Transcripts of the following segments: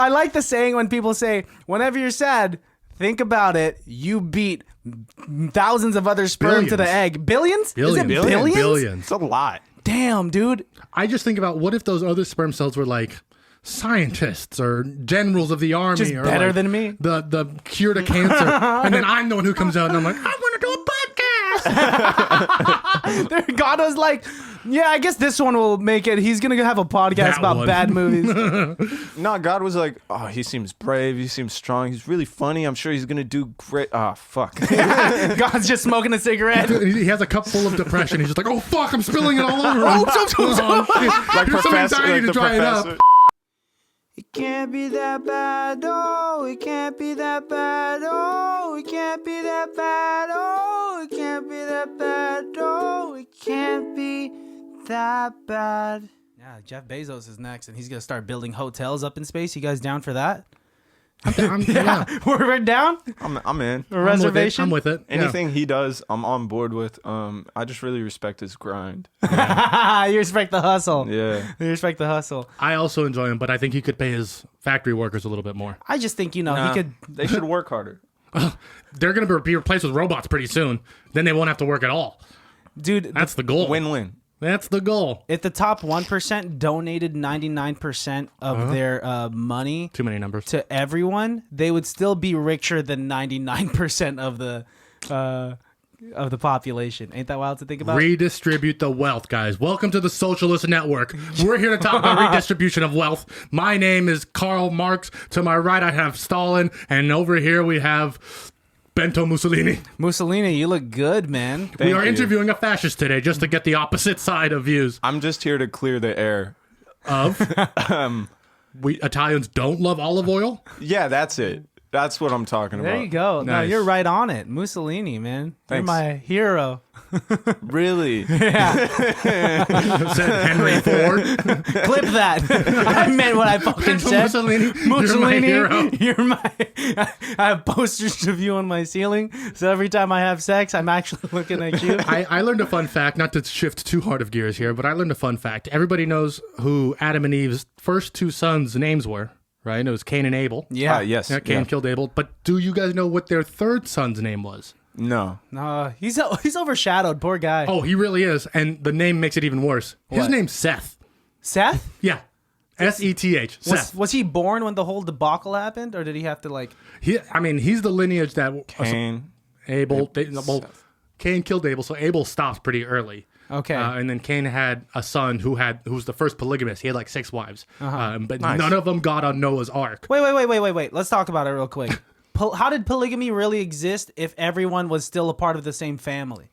I like the saying when people say, whenever you're sad, think about it. You beat thousands of other sperm to the egg. Billions? Is it billions? Billions. It's a lot. Damn, dude. I just think about what if those other sperm cells were like scientists or generals of the army, Just or better like than me. The cure to cancer, and then I'm the one who comes out and I'm like, I want to do a podcast. God was like, yeah, I guess this one will make it. He's going to have a podcast That about one. bad movies. No, God was like, oh, he seems brave. He seems strong. He's really funny. I'm sure he's going to do great. Ah, fuck. God's just smoking a cigarette. He has a cup full of depression. He's just like, oh fuck, I'm spilling it all over him. Like Here's some professor, anxiety like to the dry it up. professor. It can't be that bad, oh, it can't be that bad, oh, it can't be that bad, oh, it can't be that bad, oh, it can't be that bad. Yeah, Jeff Bezos is next, and he's going to start building hotels up in space. You guys down for that? Yeah. We're down? I'm in. A reservation? I'm with it. Anything he does, I'm on board with. I just really respect his grind. You respect the hustle. Yeah. You respect the hustle. I also enjoy him, but I think he could pay his factory workers a little bit more. I just think, he Nah, could... They should work harder. They're going to be replaced with robots pretty soon. Then they won't have to work at all. Dude, That's the goal. Win-win. That's the goal. if the top 1% donated 99% of their money Too many numbers. to everyone, they would still be richer than 99% of the population. Ain't that wild to think about? Redistribute the wealth, guys. Welcome to the Socialist Network. We're here to talk about redistribution of wealth. My name is Karl Marx. To my right, I have Stalin. And over here, we have Benito Mussolini. Mussolini, you look good, man. We are you. interviewing a fascist today just to get the opposite side of views. I'm just here to clear the air. Of we Italians don't love olive oil. Yeah, that's it. That's what I'm talking about. There you go. No, Nice. you're right on it. Mussolini, man. You're Thanks. my hero. Really? Said Henry Ford. Clip that. I meant what I fucking said. Mussolini, Mussolini, you're my hero. you're my I have posters of you on my ceiling, so every time I have sex, I'm actually looking at you. I learned a fun fact, not to shift too hard of gears here, but I learned a fun fact. Everybody knows who Adam and Eve's first two sons' names were, right? It was Cain and Abel. Yeah. Yes. Yeah, Cain killed Abel. But do you guys know what their third son's name was? No. No, he's overshadowed. Poor guy. Oh, he really is. And the name makes it even worse. His What? name's Seth. Seth? Yeah. Seth. Seth. Was he born when the whole debacle happened, or did he have to like? He's the lineage that Cain. Abel. Seth. Cain killed Abel, so Abel stopped pretty early. Okay. And then Cain had a son who was the first polygamist. He had like 6 wives, but Nice. none of them got on Noah's Ark. Wait. Let's talk about it real quick. How did polygamy really exist if everyone was still a part of the same family?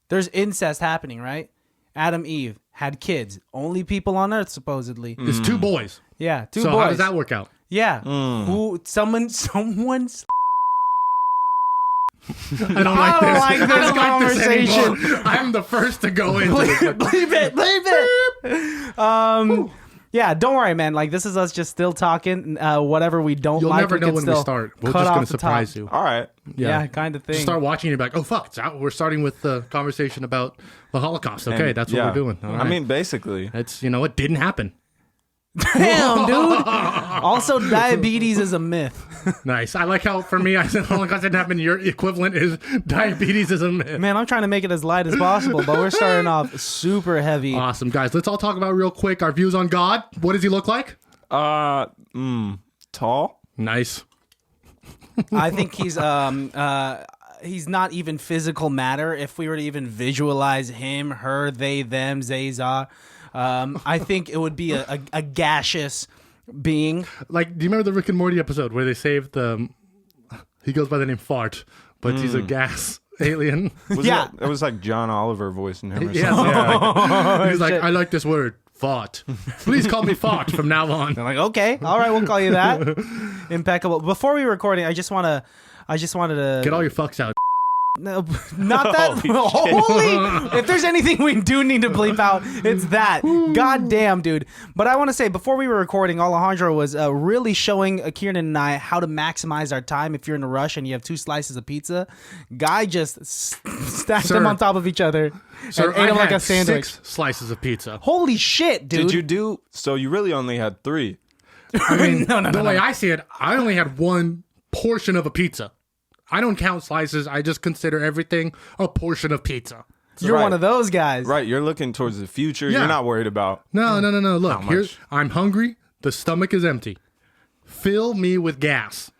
There's incest happening, right? Adam, Eve had kids. Only people on Earth, supposedly. It's 2 boys. Yeah, 2 So boys. how does that work out? Yeah. Who? Someone's. I don't like this. like this I don't conversation. Like this anymore. I'm the first to go into it. Bleep it. Yeah, don't worry, man. Like, this is us just still talking. Whatever we don't You'll like, never we know can when we still start. We're cut just off going the to surprise top. you. All right. Yeah, kind of thing. Just start watching and you'll be like, oh, fuck, we're starting with the conversation about the Holocaust. Okay, And, that's what yeah. we're doing. All right. I mean, basically. it's, it didn't happen. Damn, dude. Also, diabetes is a myth. Nice. I like how, for me, I said Holocaust didn't happen. Your equivalent is diabetes is a myth. Man, I'm trying to make it as light as possible, but we're starting off super heavy. Awesome, guys. Let's all talk about real quick our views on God. What does he look like? Tall. Nice. I think he's not even physical matter. If we were to even visualize him, her, they, them, they, za, I think it would be a gaseous being. Like, do you remember the Rick and Morty episode where they saved he goes by the name Fart, but he's a gas alien? Yeah. It was like John Oliver voicing him or something. Yeah. He's like, I like this word, fart. Please call me Fart from now on. I'm like, okay, all right, we'll call you that. Impeccable. Before we were recording, I just wanted to Get all your fucks out. No, not that. Holy! If there's anything we do need to bleep out, it's that. God damn, dude. But I want to say, before we were recording, Alejandro was really showing Kiernan and I how to maximize our time if you're in a rush and you have 2 slices of pizza. Guy just stacked them on top of each other and ate them like a sandwich. 6 slices of pizza. Holy shit, dude. Did you do? So you really only had 3. I mean, No, the way I see it, I only had one portion of a pizza. I don't count slices. I just consider everything a portion of pizza. You're Right. one of those guys. Right, you're looking towards the future. Yeah. You're not worried about. No. Look, How here, much? I'm hungry. The stomach is empty. Fill me with gas.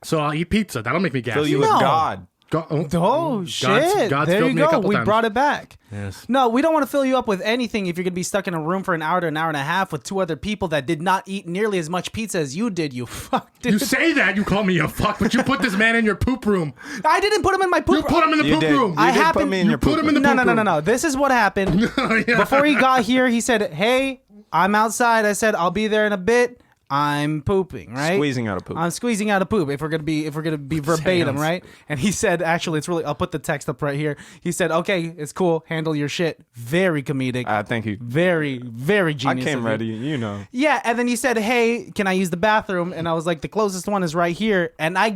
So I'll eat pizza. That'll make me gassy. Fill you with No. God. Oh shit! God's there filled you me a go. couple We times. brought it back. Yes. No, we don't want to fill you up with anything if you're gonna be stuck in a room for an hour to an hour and a half with two other people that did not eat nearly as much pizza as you did. You fuck. Dude. You say that, you call me a fuck, but you put this man in your poop room. I didn't put him in my poop. You put him in the You poop did. room. You I did happened- put me in you your put poop him in the No, poop no, no, room. no, no. This is what happened. Yeah. Before he got here, he said, "Hey, I'm outside." I said, "I'll be there in a bit." I'm pooping, right? Squeezing out of poop. I'm squeezing out a poop. If we're gonna be verbatim, Sounds. right? And he said, actually, it's really. I'll put the text up right here. He said, "Okay, it's cool. Handle your shit." Very comedic. Thank you. Very, very I genius. came of you. ready. You know. Yeah, and then you said, "Hey, can I use the bathroom?" And I was like, "The closest one is right here." And I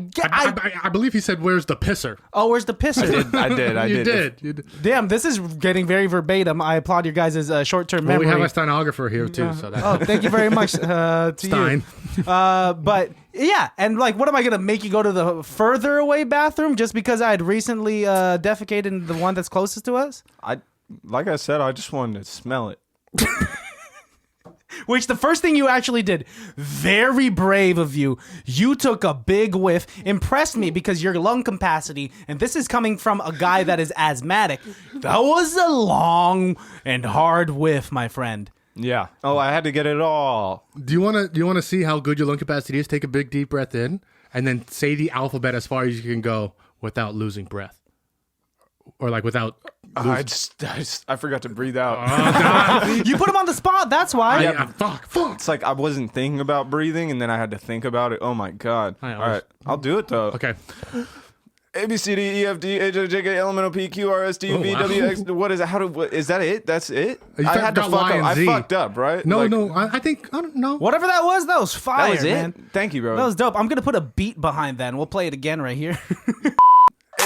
believe he said, "Where's the pisser?" oh, where's the pisser? I You did. did. Damn, this is getting very verbatim. I applaud your guys' short-term Well, memory. we have a stenographer here too, so that Oh, thank you very much to Stein. you. But yeah, and like, what am I gonna make you go to the further away bathroom just because I had recently defecated in the one that's closest to us? Like I said, I just wanted to smell it. Which the first thing you actually did, very brave of you. You took a big whiff, impressed me because your lung capacity, and this is coming from a guy that is asthmatic. That was a long and hard whiff, my friend. Yeah. Oh, I had to get it all. Do you want to see how good your lung capacity is? Take a big deep breath in, and then say the alphabet as far as you can go without losing breath, or like without. I forgot to breathe out. You put him on the spot. That's why. Yeah, fuck. It's like I wasn't thinking about breathing, and then I had to think about it. Oh my god! I All right, I'll do it though. Okay. A B C D E F D H I J K L M N O P Q R S T U V Oh, wow. W X. What is it? Is that it? That's it? You I had to got fuck Y up. and I Z. fucked up, right? No, Like, no. I think I don't know. Whatever that was fire, That was it. man. Thank you, bro. That was dope. I'm gonna put a beat behind that, and we'll play it again right here.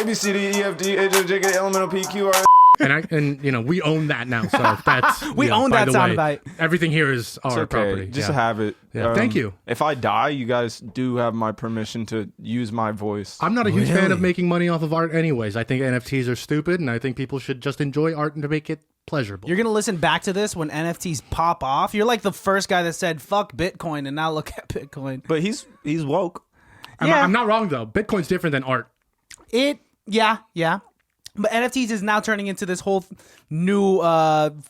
A B C D E F D H I J K L M N O P Q R S. And you know we own that now, so that's We own by that the sound way, bite. Everything here is our Okay, property. just yeah. have it. Yeah, thank you. If I die, you guys do have my permission to use my voice. I'm not a huge fan Really? of making money off of art, anyways. I think NFTs are stupid, and I think people should just enjoy art and to make it pleasurable. You're gonna listen back to this when NFTs pop off. You're like the first guy that said "fuck Bitcoin," and now look at Bitcoin. But he's woke. I'm not wrong though. Bitcoin's different than art. Yeah. But NFTs is now turning into this whole new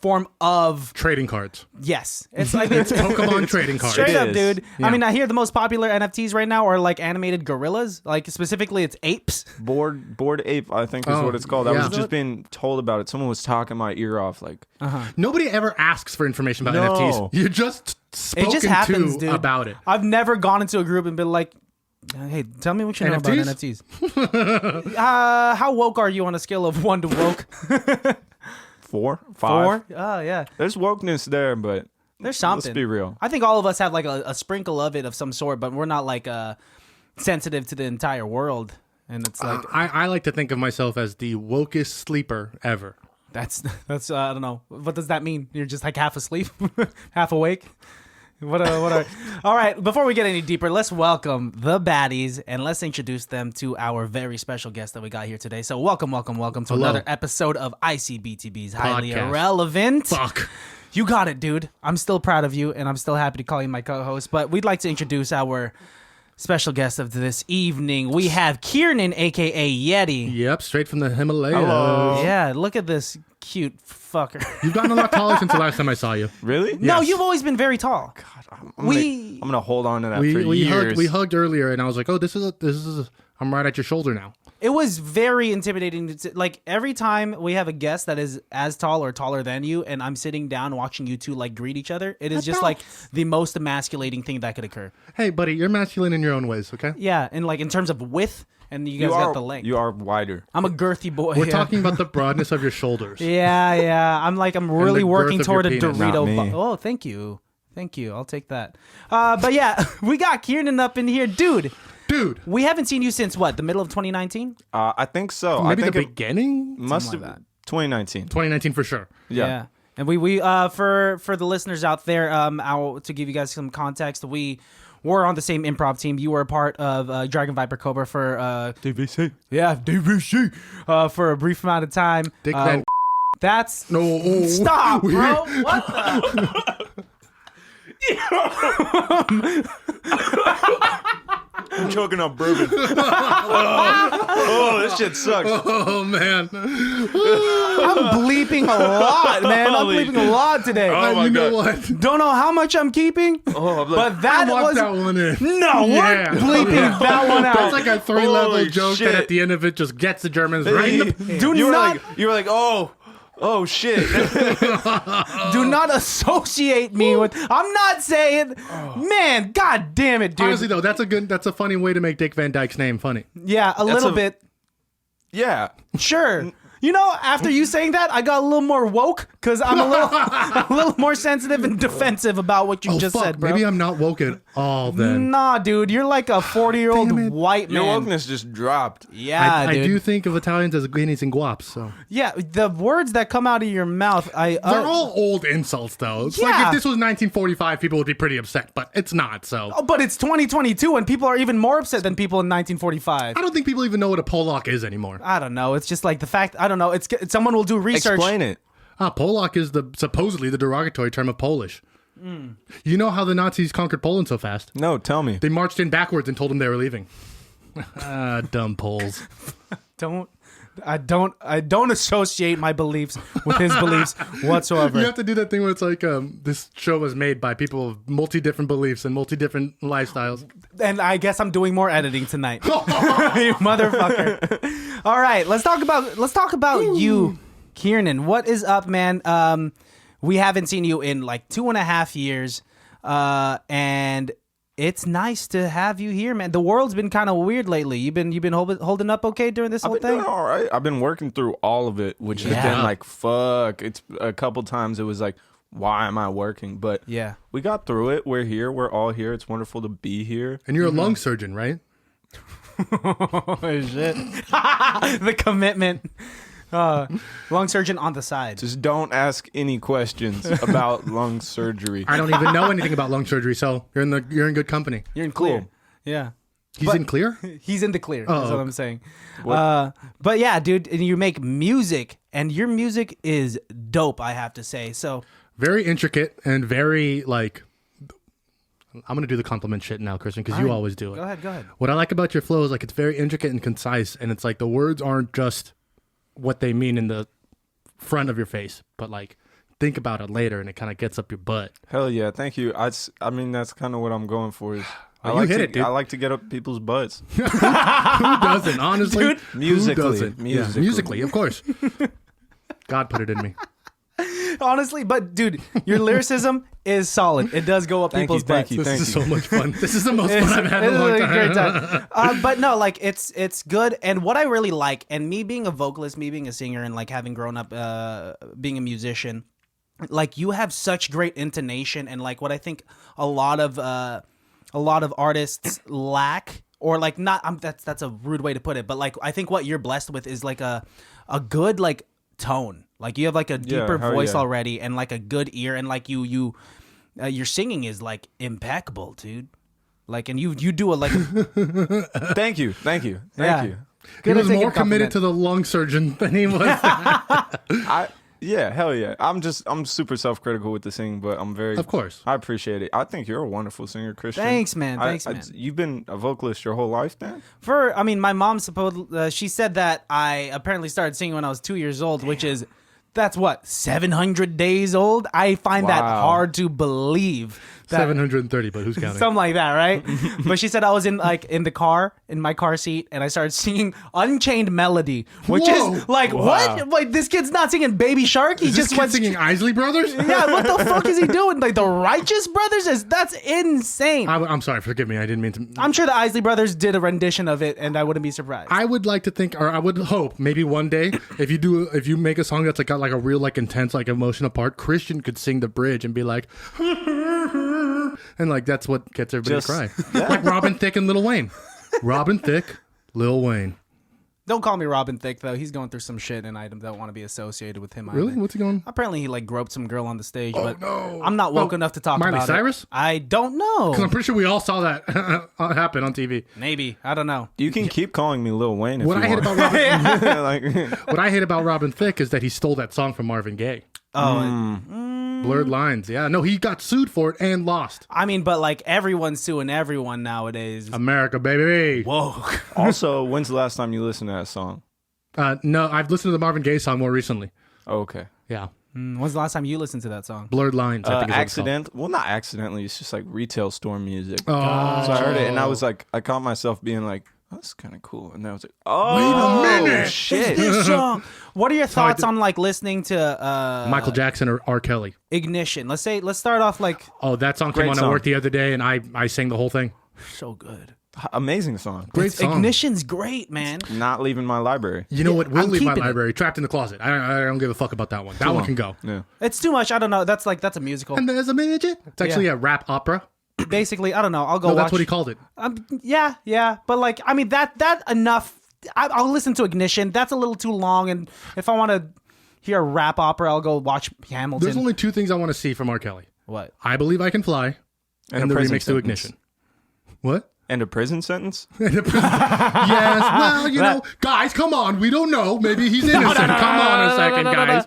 form of Trading cards. yes. It's like it's Pokemon trading cards. straight It up, is. dude. Yeah. I mean, I hear the most popular NFTs right now are like animated gorillas. Like specifically, it's apes. Bored ape, I think is Oh, what it's called. I yeah. was just being told about it. Someone was talking my ear off. Like, Nobody ever asks for information about No. NFTs. You're just spoken It just happens, to dude. about it. I've never gone into a group and been like, "Hey, tell me what you know about NFTs? NFTs." How woke are you on a scale of 1 to woke? 4, 5. 4? Oh yeah. There's wokeness there, but There's something. let's be real. I think all of us have like a sprinkle of it of some sort, but we're not like sensitive to the entire world. And it's like I like to think of myself as the wokest sleeper ever. that's I don't know. What does that mean? You're just like half asleep, half awake. What are all right, before we get any deeper, let's welcome the baddies and let's introduce them to our very special guest that we got here today. So welcome to Hello. another episode of ICBTB's Highly Podcast. Irrelevant. Fuck. You got it, dude. I'm still proud of you, and I'm still happy to call you my co-host. But we'd like to introduce our special guest of this evening. We have Kiernan, a.k.a. Yetty. Yep, straight from the Himalayas. Hello. Yeah, look at this cute fucker. You've gotten a lot taller since the last time I saw you. Really? No, Yes. you've always been very tall. I'm gonna hold on to that for We years. hugged earlier, and I was like, "Oh, this is. I'm right at your shoulder now." It was very intimidating. Like every time we have a guest that is as tall or taller than you, and I'm sitting down watching you two like greet each other, it is just like the most emasculating thing that could occur. Hey, buddy, you're masculine in your own ways, okay? Yeah, and like in terms of width, and you guys you are, got the length. You are wider. I'm a girthy boy. We're yeah. talking about the broadness of your shoulders. Yeah. I'm really the working girth of your toward a penis. Dorito. Not me. Oh, thank you. I'll take that. But yeah, we got Kiernan up in here, dude. Dude, We haven't seen you since what? The middle of 2019? I think so. maybe I think the it beginning? must Something have like that. 2019. 2019 for sure. Yeah. And we for the listeners out there, to give you guys some context, we were on the same improv team. You were a part of Dragon Viper Cobra for DVC. Yeah, DVC for a brief amount of time. Dick Van. That's No. stop, bro. What the? I'm choking on bourbon. Oh, this shit sucks. Oh man. I'm bleeping a lot, man. I'm Holy bleeping a lot today. Oh my You know God. what? Don't know how much I'm keeping, Oh, I'm like, but that Lock was that one in. no. Yeah. We're bleeping that one out. That's like a 3-level Holy joke shit. that at the end of it just gets the Germans right in the Do you were not like, oh shit. do not associate me with. I'm not saying, man. God damn it, dude. Honestly though, that's a funny way to make Dick Van Dyke's name funny. Yeah, a little bit. Yeah. Sure. You know, after you saying that, I got a little more woke because I'm a little more sensitive and defensive about what you just said, bro. Maybe I'm not woke at all then. Nah, dude, you're like a 40-year-old Damn it. white Your man. wokeness just dropped. Yeah, I dude. do think of Italians as guineas and guaps, so Yeah, the words that come out of your mouth, they're all old insults though. It's like Yeah. if this was 1945, people would be pretty upset, but it's not. So Oh, but it's 2022 and people are even more upset than people in 1945. I don't think people even know what a Polak is anymore. I don't know. It's just like the fact. I don't know. It's someone will do research. Explain it. Polak is supposedly the derogatory term of Polish. You know how the Nazis conquered Poland so fast? No, tell me. They marched in backwards and told them they were leaving. Dumb Poles. I don't associate my beliefs with his beliefs whatsoever. You have to do that thing where it's like this show was made by people of multi-different beliefs and multi-different lifestyles. And I guess I'm doing more editing tonight. You motherfucker. All right, let's talk about you, Kiernan. What is up, man? We haven't seen you in like 2.5 years. And it's nice to have you here, man. The world's been kind of weird lately. You've been holding up okay during this whole I've been thing? doing all right. I've been working through all of it, which has Yeah. been like, fuck. It's a couple times it was like, why am I working? But Yeah. we got through it. We're here. We're all here. It's wonderful to be here. And you're a lung surgeon, right? Oh, shit. The commitment. Lung surgeon on the side. Just don't ask any questions about lung surgery. I don't even know anything about lung surgery, so you're in good company. You're in clear. Cool. Yeah. He's in clear? He's in the clear. That's what I'm saying. What? But yeah, dude, and you make music, and your music is dope, I have to say. So Very intricate and very like. I'm gonna do the compliment shit now, Christian, because you always do it. go ahead. What I like about your flow is like it's very intricate and concise, and it's like the words aren't just what they mean in the front of your face, but like think about it later, and it kind of gets up your butt. Hell yeah. Thank you. I mean, that's kind of what I'm going for. Is I you like hit to, it, dude. I like to get up people's butts. Who doesn't? Honestly, Dude. Who Musically. doesn't? Musically. Yeah, musically, of course. God put it in me. Honestly, but dude, your lyricism is solid. It does go up Thank people's you, thank butts. you, This thank is so much fun. This is the most fun I've had in It's a long a great time. time. But no, like it's good. And what I really like, and me being a vocalist, me being a singer, and like having grown up being a musician, like you have such great intonation, and like what I think a lot of artists lack, or like not. That's a rude way to put it, but like I think what you're blessed with is like a good like tone. Like you have like a deeper hell voice yeah. already, and like a good ear, and like your singing is like impeccable, dude. Like, and you do a like. Thank you. Yeah. You. He Good was at taking more committed compliment. to the lung surgeon than he was. Yeah, hell yeah. I'm super self-critical with the singing, but I'm very. Of course. I appreciate it. I think you're a wonderful singer, Christian. Thanks, man. Thanks, man. You've been a vocalist your whole life, then? I mean, my mom she said that I apparently started singing when I was 2 years old, which is, that's what, 700 days old? I find that Wow. hard to believe. That, 730, but who's counting? Something like that, right? But she said I was in my car seat, and I started singing Unchained Melody, which Whoa. is like, what? Like, this kid's not singing Baby Shark. He Is this just kid went singing Isley Brothers? Yeah, what the fuck is he doing? Like the Righteous Brothers? That's insane. I'm sorry, forgive me. I didn't mean to. I'm sure the Isley Brothers did a rendition of it, and I wouldn't be surprised. I would like to think, or I would hope, maybe one day, if you make a song that's like got like a real like intense like emotional part, Christian could sing the bridge and be like, and like that's what gets everybody Just- to cry. Like Robin Thicke and Lil Wayne. Robin Thicke, Lil Wayne. Don't call me Robin Thicke though. He's going through some shit, and I don't want to be associated with him. Really? Either. What's he going? Apparently, he like groped some girl on the stage, but no. I'm not woke enough to talk Miley about Cyrus? it. I don't know. Because I'm pretty sure we all saw that happen on TV. Maybe I don't know. You can keep calling me Lil Wayne if What you I hate want. about Robin, Like, what I hate about Robin Thicke is that he stole that song from Marvin Gaye. Oh, Blurred Lines. Yeah, no, he got sued for it and lost. I mean, but like everyone's suing everyone nowadays. America, baby. Whoa. also, when's the last time you listened to that song? No, I've listened to the Marvin Gaye song more recently. Oh, okay. Yeah, When's the last time you listened to that song? Blurred Lines. I think is what it's called. Well, not accidentally. It's just like retail store music. Oh, So I heard it, and I was like, I caught myself being like, oh, that's kind of cool. And then I was like, oh, Wait a minute. shit. This song. What are your how I thoughts do- on like listening to Michael Jackson or R. Kelly. Ignition? Let's start off like Oh, that song Great came on song. at work the other day, and I sang the whole thing. so good. Amazing song. Great song. Ignition's great, man. Not leaving my library. You know what? We'll I'm leave my keeping it. library. Trapped in the Closet. I don't give a fuck about that one. That one can go. Yeah. It's too much. I don't know. That's a musical. And there's a midget. It's actually a rap opera. Basically, I don't know. I'll go No, watch. that's what he called it. Yeah. But like, I mean, that enough. I'll listen to Ignition. That's a little too long. And if I want to hear a rap opera, I'll go watch Hamilton. There's only two things I want to see from R. Kelly. What? I Believe I Can Fly and a the prison remix to sentence. Ignition. What? And a prison sentence? Yes. Well, you know, guys, come on. We don't know. Maybe he's innocent. Come on a second, guys.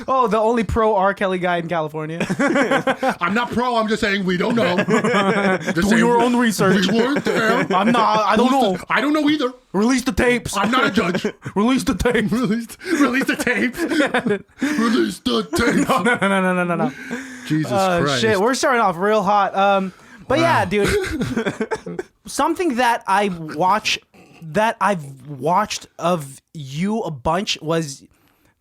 Oh, the only pro R. Kelly guy in California. I'm not pro. I'm just saying we don't know. Just Do saying your own research. We weren't there. I'm not. I don't know. I don't know either. Release the tapes. I'm not a judge. Release the tapes. Release the tape. Release the tape. No. Jesus Christ. Shit, we're starting off real hot. But yeah, dude, something that I've watched of you a bunch was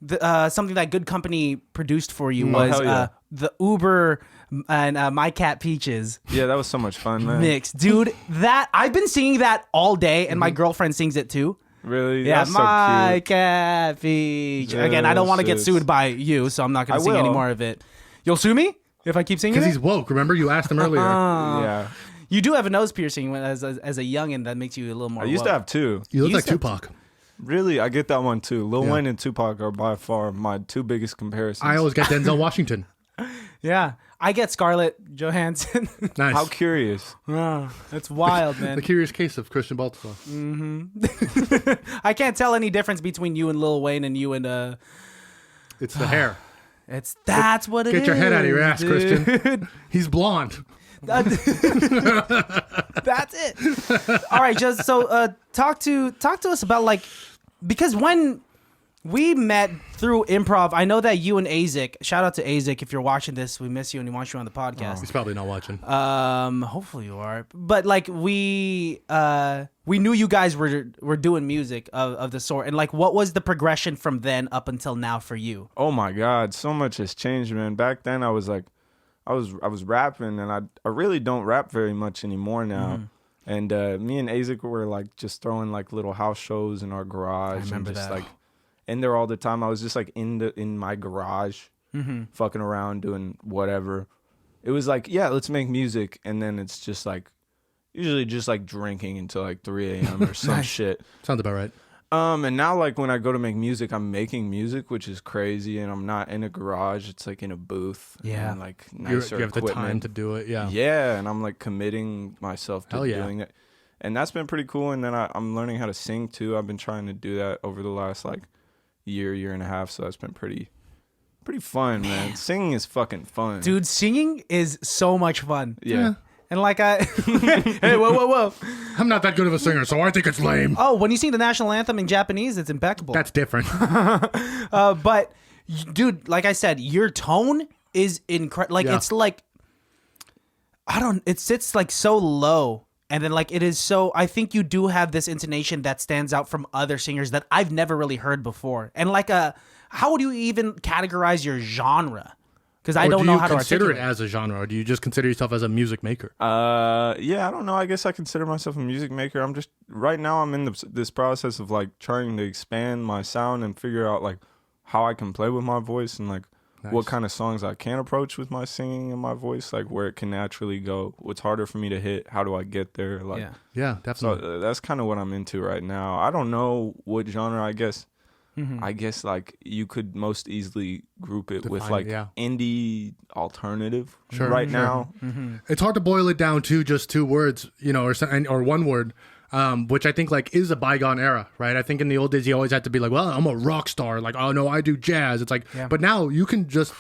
something that Good Company produced for you was hell yeah. the Uber and My Cat Peaches Yeah, that was so much fun, man. mix, dude. That I've been singing that all day, and my girlfriend sings it too. Really? Yeah, That's so My cute. Cat Peach. Again, I don't want to get Yes, sued by you, so I'm not going I to sing any will. more of it. You'll sue me if I keep singing Because it? he's woke. Remember, you asked him earlier. Yeah. You do have a nose piercing as a youngin' that makes you a little more. I used woke. to have two. You look You like said- Tupac. Really? I get that one too. Lil Yeah. Wayne and Tupac are by far my two biggest comparisons. I always get Denzel Washington. Yeah, I get Scarlett Johansson. Nice. How curious. Oh, that's wild, The man. Curious Case of Christian Balthazar. I can't tell any difference between you and Lil Wayne and you and It's the hair. That's what it is. Get your head out of your ass, dude. Christian. He's blonde. That's it. All right, just so talk to us about like, because when we met through improv, I know that you and Azik, shout out to Azik if you're watching this, we miss you and we want you on the podcast. He's probably not watching. Hopefully you are. But like we knew you guys were doing music of the sort, and like what was the progression from then up until now for you? Oh my God, so much has changed, man. Back then I was like, I was rapping, and I really don't rap very much anymore now. And me and Azik were like just throwing like little house shows in our garage. I remember and just that. like in there all the time. I was just like in my garage, fucking around doing whatever. It was like, yeah, let's make music, and then it's just like usually just like drinking until like 3 a.m. or some shit. Sounds about right. And now like when I go to make music, I'm making music, which is crazy, and I'm not in a garage. It's like in a booth. Yeah. And like You nicer have the time equipment. to do it. Yeah. Yeah, and I'm like committing myself to Hell yeah. doing it. And that's been pretty cool. And then I'm learning how to sing too. I've been trying to do that over the last like year and a half. So that's been pretty fun, man. Singing is fucking fun. Dude, singing is so much fun. Yeah. And like hey, whoa. I'm not that good of a singer, so I think it's lame. Oh, when you sing the national anthem in Japanese, it's impeccable. That's different. But dude, like I said, your tone is incredible. Like Yeah. it's like it sits like so low, and then like it is so. I think you do have this intonation that stands out from other singers that I've never really heard before. And like how would you even categorize your genre? Because I Or don't do know you how to consider articulate it as a genre, or do you just consider yourself as a music maker? Yeah, I don't know. I guess I consider myself a music maker. I'm just right now. I'm in this process of like trying to expand my sound and figure out like how I can play with my voice and like what kind of songs I can approach with my singing and my voice, like where it can naturally go. What's harder for me to hit? How do I get there? Like, Yeah, definitely. so that's kind of what I'm into right now. I don't know what genre. I guess like you could most easily group it with like indie alternative now. It's hard to boil it down to just two words, or one word. Which I think like is a bygone era, right? I think in the old days you always had to be like, well, I'm a rock star. Like, oh no, I do jazz. It's like, but now you can just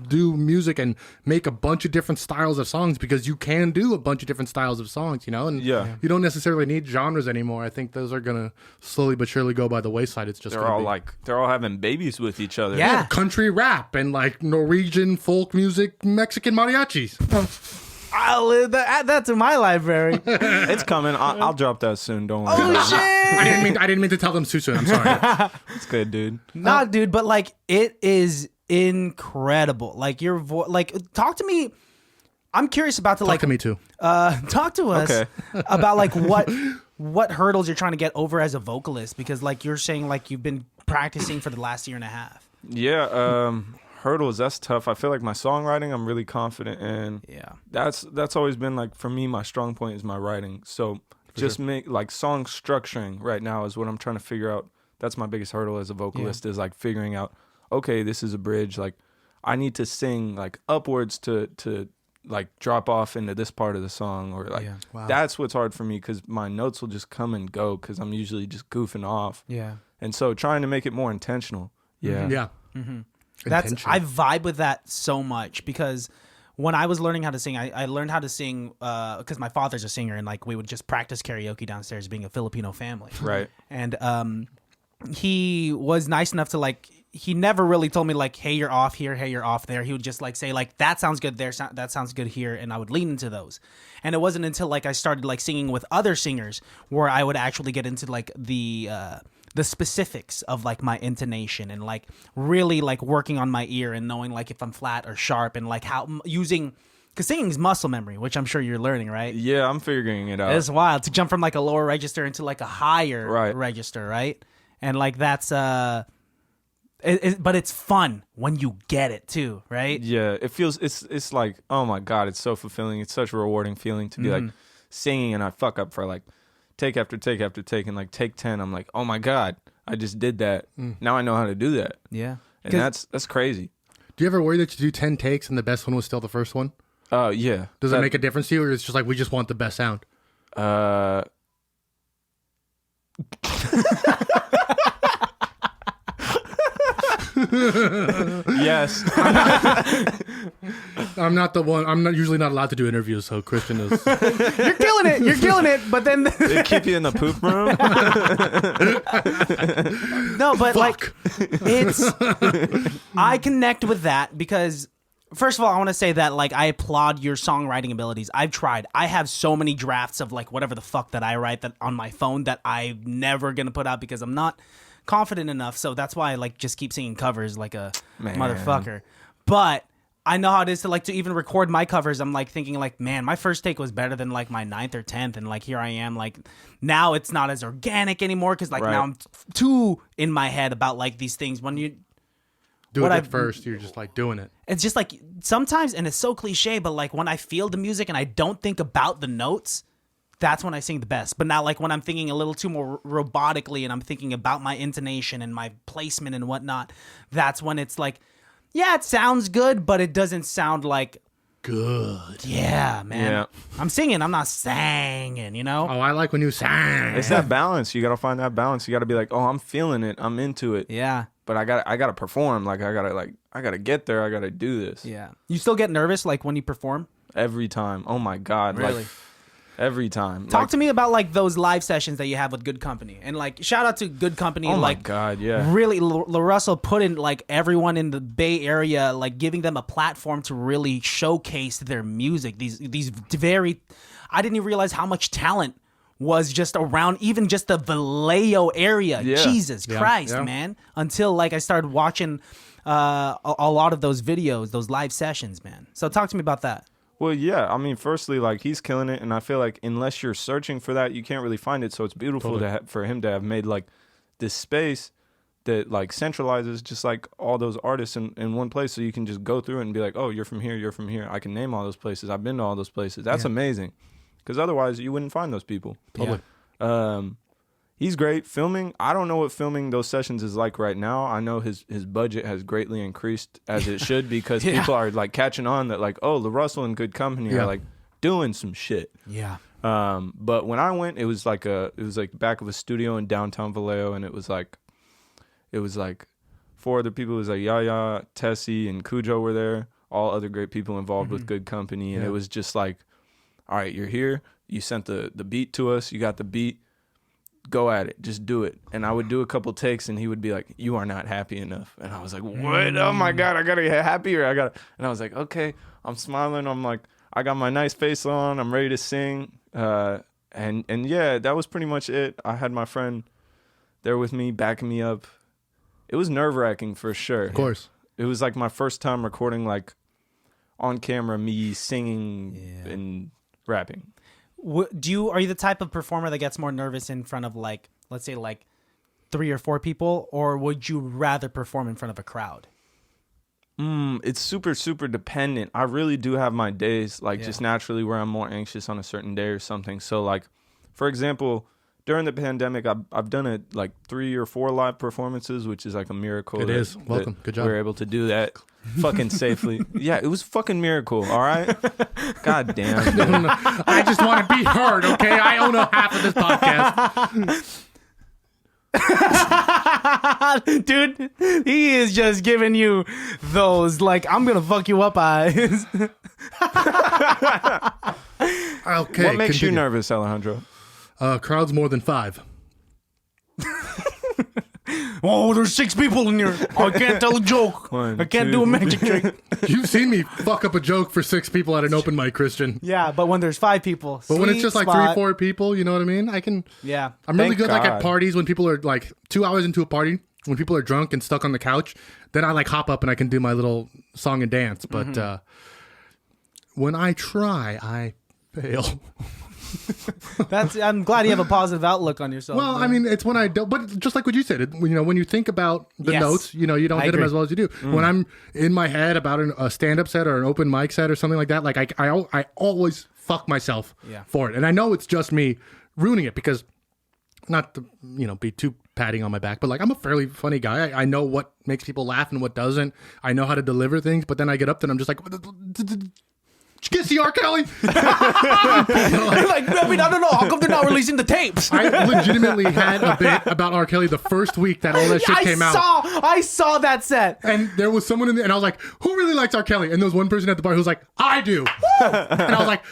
do music and make a bunch of different styles of songs because you can do a bunch of different styles of songs, and you don't necessarily need genres anymore. I think those are gonna slowly but surely go by the wayside. It's just they're all having babies with each other. Yeah. Country rap and like Norwegian folk music, Mexican mariachis. I'll add that to my library. It's coming. I'll drop that soon. Don't worry. Oh shit! I didn't mean to tell them too soon. I'm sorry. It's good, dude. Nah, dude, but like it is incredible. Like your voice. Like, talk to me. I'm curious about Talk to me too. Talk to us about like what hurdles you're trying to get over as a vocalist, because like you're saying like you've been practicing for the last year and a half. Yeah. Hurdles, that's tough. I feel like my songwriting I'm really confident in. Yeah. That's always been like, for me, my strong point is my writing. So make like song structuring right now is what I'm trying to figure out. That's my biggest hurdle as a vocalist is like figuring out, okay, this is a bridge. Like I need to sing like upwards to like drop off into this part of the song, or like that's what's hard for me, because my notes will just come and go because I'm usually just goofing off. Yeah. And so trying to make it more intentional. Yeah. Yeah. I vibe with that so much, because when I was learning how to sing, I learned how to sing because my father's a singer, and like we would just practice karaoke downstairs, being a Filipino family. Right. And he was nice enough to like, he never really told me like, hey, you're off here, hey, you're off there. He would just like say like, that sounds good there, that sounds good here, and I would lean into those. And it wasn't until like I started like singing with other singers where I would actually get into like the specifics of like my intonation, and like really like working on my ear and knowing like if I'm flat or sharp, and like how using, because singing is muscle memory, which I'm sure you're learning, right? Yeah, I'm figuring it out. It's wild to jump from like a lower register into like a higher register, right? And like that's but it's fun when you get it too, right? Yeah, it feels it's like, oh my god, it's so fulfilling. It's such a rewarding feeling to be like singing and I fuck up for like take after take after take, and like take 10, I'm like, oh my god, I just did that. Now I know how to do that. Yeah. And that's crazy. Do you ever worry that you do 10 takes and the best one was still the first one? Oh yeah. Does that make a difference to you, or it's just like we just want the best sound? Yes. I'm not the one. I'm not usually not allowed to do interviews, so Christian is. You're killing it. But then They keep you in the poop room. no, but like it's I connect with that because first of all, I want to say that like I applaud your songwriting abilities. I've tried. I have so many drafts of like whatever the fuck that I write that on my phone that I'm never gonna put out because I'm not confident enough. So that's why I like just keep singing covers like a motherfucker. But I know how it is to even record my covers. I'm like thinking like, man, my first take was better than like my 9th or 10th, and like here I am, like now it's not as organic anymore because like now I'm too in my head about like these things. When you do it at first, you're just like doing it. It's just like sometimes, and it's so cliche, but like when I feel the music and I don't think about the notes, that's when I sing the best. But now like when I'm thinking a little too more robotically and I'm thinking about my intonation and my placement and whatnot, that's when it's like, yeah, it sounds good, but it doesn't sound like good. Yeah, man. Yeah. I'm singing, I'm not singing, you know? Oh, I like when you sang. It's that balance. You got to find that balance. You got to be like, oh, I'm feeling it. I'm into it. Yeah. But I got to perform. Like I got to get there. I got to do this. Yeah. You still get nervous like when you perform? Every time. Oh my God. Really? Like, every time. Talk to me about like those live sessions that you have with Good Company, and like shout out to Good Company. Oh like, my God, yeah. Really, LaRussell put in like everyone in the Bay Area, like giving them a platform to really showcase their music. These very, I didn't even realize how much talent was just around even just the Vallejo area. Yeah. Jesus Christ, man! Until like I started watching a lot of those videos, those live sessions, man. So talk to me about that. Well, yeah. I mean, firstly, like he's killing it, and I feel like unless you're searching for that, you can't really find it. So it's beautiful for him to have made like this space that like centralizes just like all those artists in one place, so you can just go through it and be like, oh, you're from here, you're from here. I can name all those places. I've been to all those places. That's amazing, because otherwise you wouldn't find those people. Totally. He's great. Filming, I don't know what filming those sessions is like right now. I know his budget has greatly increased, as it should, because people are like catching on that like, oh, LaRussell and Good Company are like doing some shit. Yeah. But when I went, it was like back of a studio in downtown Vallejo, and it was like 4 other people. It was like Yaya, Tessie, and Cujo were there. All other great people involved with Good Company, and it was just like, all right, you're here. You sent the beat to us. You got the beat. Go at it. Just do it. And I would do a couple takes, and he would be like, you are not happy enough. And I was like, what? Oh my God, I gotta get happier. And I was like, okay. I'm smiling. I'm like, I got my nice face on. I'm ready to sing. And yeah, that was pretty much it. I had my friend there with me, backing me up. It was nerve-wracking for sure. Of course. It was like my first time recording, like on camera, me singing and rapping. Are you the type of performer that gets more nervous in front of, like, let's say like 3 or 4 people, or would you rather perform in front of a crowd? It's super, super dependent. I really do have my days, like just naturally, where I'm more anxious on a certain day or something. So like, for example, during the pandemic, I've done it like 3 or 4 live performances, which is like a miracle. It is. Welcome. Good job. We were able to do that fucking safely. Yeah, it was fucking miracle. All right. God damn. Dude. I just want to be heard. Okay, I own a half of this podcast. Dude, he is just giving you those like, I'm gonna fuck you up eyes. Okay. What makes you nervous, Alejandro? Crowds more than 5. Oh, there's 6 people in here. I can't tell a joke. I can't do a magic trick. You've seen me fuck up a joke for 6 people at an open mic, Christian. Yeah, but when there's 5 people, but when it's just like 3 or 4 people, you know what I mean? I can. Yeah, I'm really Thank good like God. at parties when people are like 2 hours into a party, when people are drunk and stuck on the couch. Then I like hop up and I can do my little song and dance. But when I try, I fail. I'm glad you have a positive outlook on yourself. Well, man. I mean, it's when I don't, but just like what you said, when you think about the notes, you don't I get them agree. as well as you do. When I'm in my head about a stand-up set or an open mic set or something like that, like I always fuck myself for it. And I know it's just me ruining it, because not to, be too patting on my back, but like, I'm a fairly funny guy. I know what makes people laugh and what doesn't. I know how to deliver things, but then I get up there and I'm just like, did you get to see R. Kelly? like, I mean, I don't know. How come they're not releasing the tapes? I legitimately had a bit about R. Kelly the first week that all that shit came out. I saw that set. And there was someone in there, and I was like, who really likes R. Kelly? And there was one person at the bar who was like, I do. And I was like,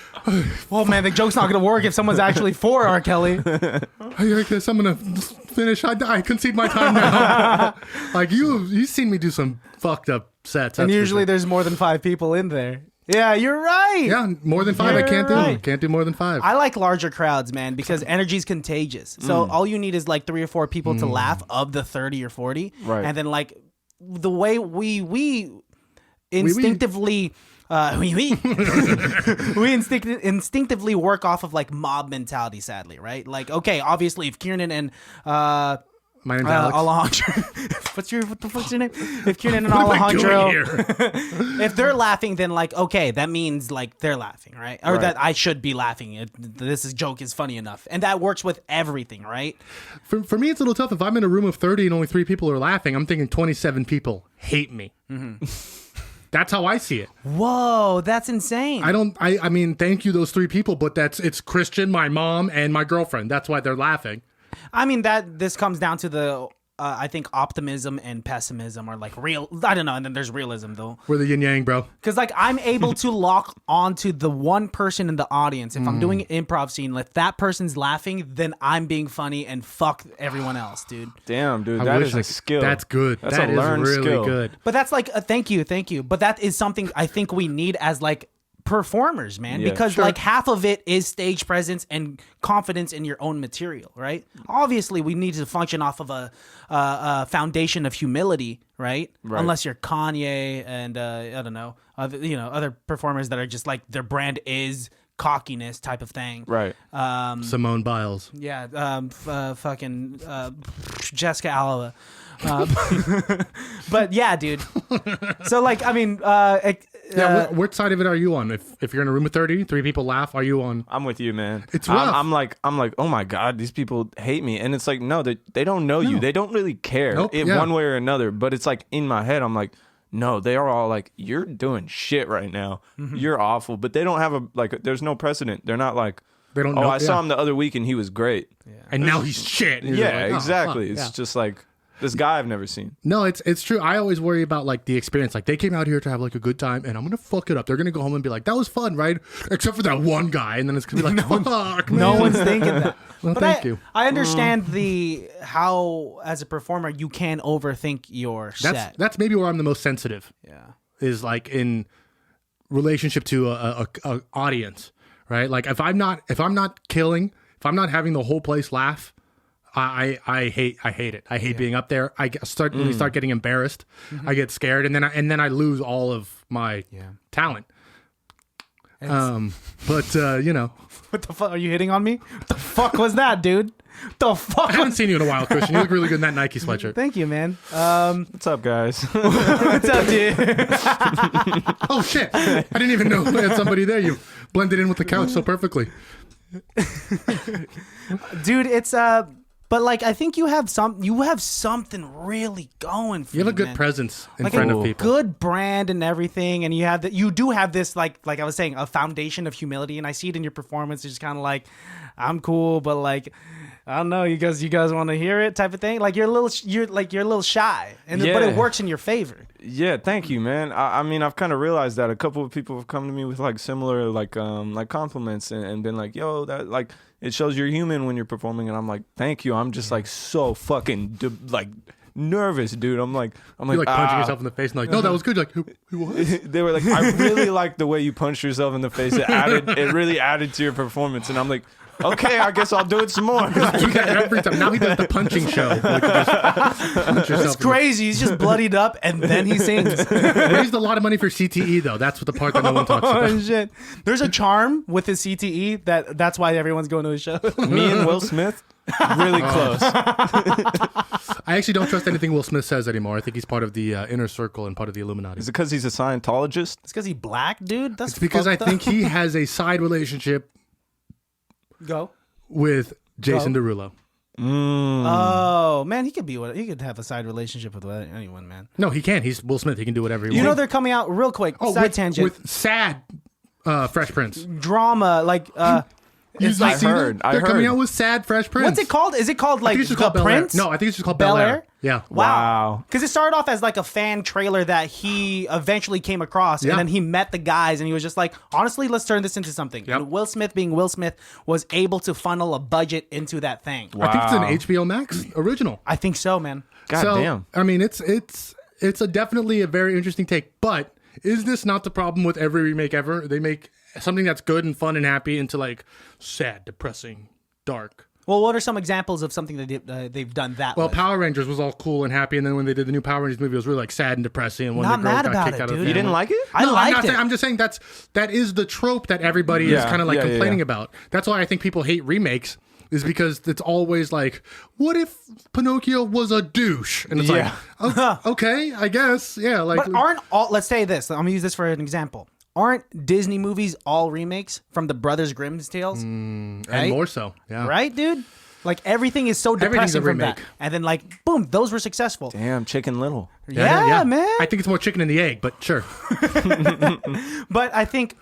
well, man, the joke's not going to work if someone's actually for R. Kelly. I guess I'm going to finish. I concede my time now. Like, you've seen me do some fucked up sets. And that's for usually sure. there's more than 5 people in there. Yeah, you're right. Yeah, more than 5 I can't do. right. Can't do more than 5. I like larger crowds, man, because energy's contagious. So all you need is like 3 or 4 people to laugh of the 30 or 40. Right. And then like the way we instinctively we instinctively work off of like mob mentality, sadly, right? Like, okay, obviously if Kiernan and My name's Alex. Alejandro, what the fuck's your name? If Kiernan and What am I doing Alejandro, here? if they're laughing, then like, okay, that means like they're laughing, right? Or Right. that I should be laughing. Joke is funny enough, and that works with everything, right? For me, it's a little tough. If I'm in a room of 30 and only 3 people are laughing, I'm thinking 27 people hate me. That's how I see it. Whoa, that's insane. I mean, thank you, those 3 people, but it's Christian, my mom, and my girlfriend. That's why they're laughing. I mean, this comes down to the I think optimism and pessimism are like real. I don't know, and then there's realism though. We're the yin yang, bro. Because like I'm able to lock onto the one person in the audience. If I'm doing an improv scene, if that person's laughing, then I'm being funny and fuck everyone else, dude. Damn, dude, I that wish is a skill. That's good. That's That a is learned really skill. good. But that's like thank you. But that is something I think we need as like performers, man, Yeah, because sure. like half of it is stage presence and confidence in your own material, right? Obviously, we need to function off of a foundation of humility, right? Unless you're Kanye and I don't know, other performers that are just like their brand is cockiness type of thing. Right. Simone Biles. Yeah, fucking Jessica Alba. But yeah, dude. So like, I mean, What side of it are you on? If you're in a room with 3 people laugh, are you on? I'm with you, man. It's rough. I'm like, oh my God, these people hate me. And it's like, no, they don't know you. They don't really care one way or another. But it's like in my head, I'm like, no, they are all like, you're doing shit right now. You're awful. But they don't have there's no precedent. They're not like, They don't know. I saw him the other week and he was great. Yeah. And now he's shit. And Yeah, like, oh, exactly. fuck, It's just like this guy I've never seen. No, it's true. I always worry about like the experience. Like they came out here to have like a good time, and I'm gonna fuck it up. They're gonna go home and be like, "That was fun, right?" Except for that one guy, and then it's gonna be like, "Fuck." no one's thinking that. Well, But thank you. I understand how as a performer you can overthink your set. That's maybe where I'm the most sensitive. Yeah. Is like in relationship to a audience, right? Like if I'm not killing, if I'm not having the whole place laugh, I hate it. I hate being up there. I start getting embarrassed. I get scared, and then I lose all of my talent. But you know, What the fuck? Are you hitting on me? What the fuck was that, dude? The fuck? I haven't seen you in a while, Christian. You look really good in that Nike sweatshirt. Thank you, man. What's up, guys? What's up, dude? Oh shit! I didn't even know we had somebody there. You blended in with the couch so perfectly. Dude, it's but like I think you have something really going for you. You have a good man. presence in Like front a of people. good brand and everything, and you do have this like I was saying, a foundation of humility, and I see it in your performance. It's just kind of like, I'm cool, but like, I don't know, you guys want to hear it type of thing. Like you're a little shy, but it works in your favor. Yeah, thank you, man. I mean, I've kind of realized that a couple of people have come to me with like similar like compliments and been like, yo, that like it shows you're human when you're performing, and I'm like, thank you. I'm just like so fucking nervous, dude. I'm like You're like punching yourself in the face and like, no, that was good. You're like, who was? They were like, I really like the way you punched yourself in the face. It really added to your performance, and I'm like, okay, I guess I'll do it some more. Do that every time. Now he does the punching show. Like, It's crazy. He's just bloodied up, and then he sings. Raised a lot of money for CTE though. That's what the part that no one talks about. Oh shit! There's a charm with his CTE that's why everyone's going to his show. Me and Will Smith, really close. I actually don't trust anything Will Smith says anymore. I think he's part of the inner circle and part of the Illuminati. Is it because he's a Scientologist? It's because he black, dude. That's It's because I fucked think he has a side relationship Go. with Jason Derulo. Oh man, he could have a side relationship with anyone, man. No, he can't. He's Will Smith. He can do whatever he You wants. know they're coming out real quick. Side tangent. with sad Fresh Prince. Drama like it's like They're coming out with sad Fresh Prince. what's it called? Is it called like I think it's just The called Bel Air. Prince? No, I think it's just called Bel Air. Yeah. Wow. Because it started off as like a fan trailer that he eventually came across, Yeah. and then he met the guys, and he was just like, honestly, let's turn this into something. Yep. And Will Smith, being Will Smith, was able to funnel a budget into that thing. Wow. I think it's an HBO Max original. I think so, man. God So, damn. I mean, it's definitely a very interesting take. But is this not the problem with every remake ever? They make something that's good and fun and happy into like sad, depressing, dark. Well, what are some examples of something that they've done that Well, with? Power Rangers was all cool and happy, and then when they did the new Power Rangers movie, it was really like sad and depressing. And one Not of the girls mad got about kicked it, out of dude. the You didn't family. like it? I liked it. I'm just saying that is the trope that everybody is kind of like complaining about. That's why I think people hate remakes. Is because it's always like, what if Pinocchio was a douche? And it's like, oh, okay, I guess, yeah. Like, But aren't all? Let's say this. I'm gonna use this for an example. Aren't Disney movies all remakes from the Brothers Grimm's tales? and right? more so, yeah. Right, dude? Like everything is so Everything's depressing a from that. remake. And then like, boom, those were successful. Damn, Chicken Little. Yeah, man. I think it's more chicken and the egg, but sure. But I think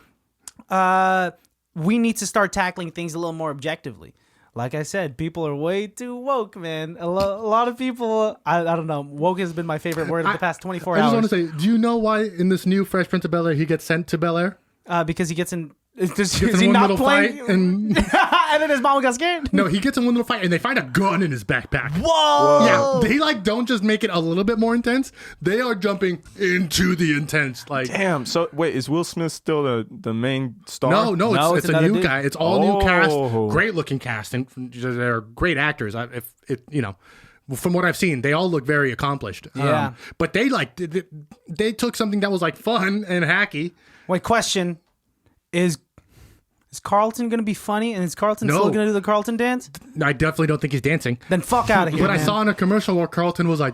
we need to start tackling things a little more objectively. Like I said, people are way too woke, man. A lot of people, I don't know. Woke has been my favorite word of the past 24 I hours. just want to say, do you know why in this new Fresh Prince of Bel Air he gets sent to Bel Air? Because he gets in. Gets Is in he one not little playing? fight and And then his mom got scared. no, he gets in one little fight and they find a gun in his backpack. Whoa! Yeah, they like don't just make it a little bit more intense. They are jumping into the intense. Like, Damn. So wait, is Will Smith still the main star? no, it's a another new dude. guy. It's all new cast, Oh. great looking cast, and they're great actors. From what I've seen, they all look very accomplished. Yeah. But they took something that was like fun and hacky. Wait, question is Is Carlton gonna be funny? And is Carlton No. still gonna do the Carlton dance? I definitely don't think he's dancing. Then fuck out of here. But I man. saw in a commercial where Carlton was like,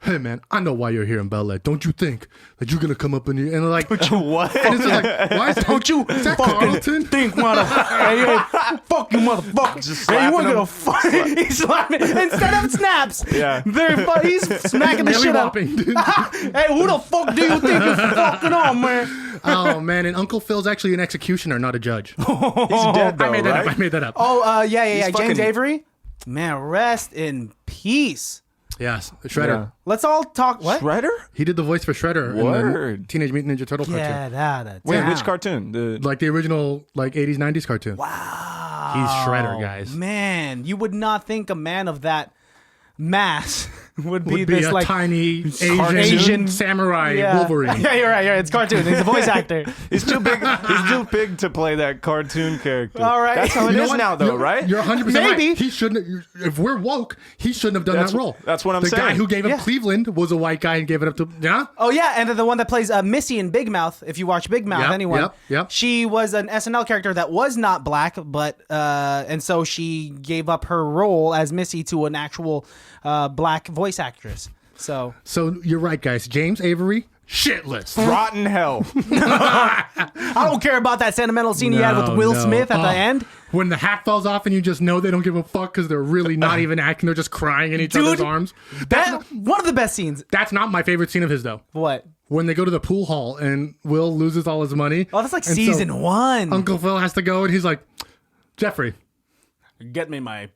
"Hey man, I know why you're here in Bel Air. Don't you think that you're gonna come up in here and like What? And it's just like, why is Don't you is that fucking Carlton? think, motherfucker? Hey, fuck you, motherfucker. Just Hey, you slapping want to him. go fuck? He's slapping instead of snaps. Yeah. He's smacking the Belly shit out. whopping, dude. Hey, who the fuck do you think is fucking on, man? Oh man, and Uncle Phil's actually an executioner, not a judge. He's dead though, I made that right? up. I made that up. Oh, yeah. He's James fucking- Avery. Man, rest in peace. Yes, Shredder. Yeah. Let's all talk. What? Shredder? He did the voice for Shredder in the Word. Teenage Mutant Ninja Turtle cartoon. Get out of Wait, town. which cartoon? Like the original like 80s, 90s cartoon. Wow. He's Shredder, guys. Man, you would not think a man of that mass would be Would be this a like tiny Asian- samurai yeah. Wolverine. Yeah, you're right. It's cartoon. He's a voice actor. He's too big. He's too big to play that cartoon character. All right. That's how it You know is what? now, though, You're- right? You're 100% Maybe. right. He shouldn't. If we're woke, he shouldn't have done That's that wh- role. that's what I'm the saying. guy who gave up Yeah. Cleveland was a white guy and gave it up to yeah. Oh yeah, and then the one that plays Missy in Big Mouth. If you watch Big Mouth, Yep, anyone, yep. she was an SNL character that was not black, but and so she gave up her role as Missy to an actual black voice actress. So So you're right, guys. James Avery, shitless. Rotten hell. I don't care about that sentimental scene he had with Will No. Smith at the Oh, end. When the hat falls off and you just know they don't give a fuck because they're really not even acting. They're just crying in each Dude, other's arms. That one of the best scenes. That's not my favorite scene of his, though. What? When they go to the pool hall and Will loses all his money. Oh, that's like And so season 1. Uncle Phil has to go and he's like, Jeffrey. Get me my.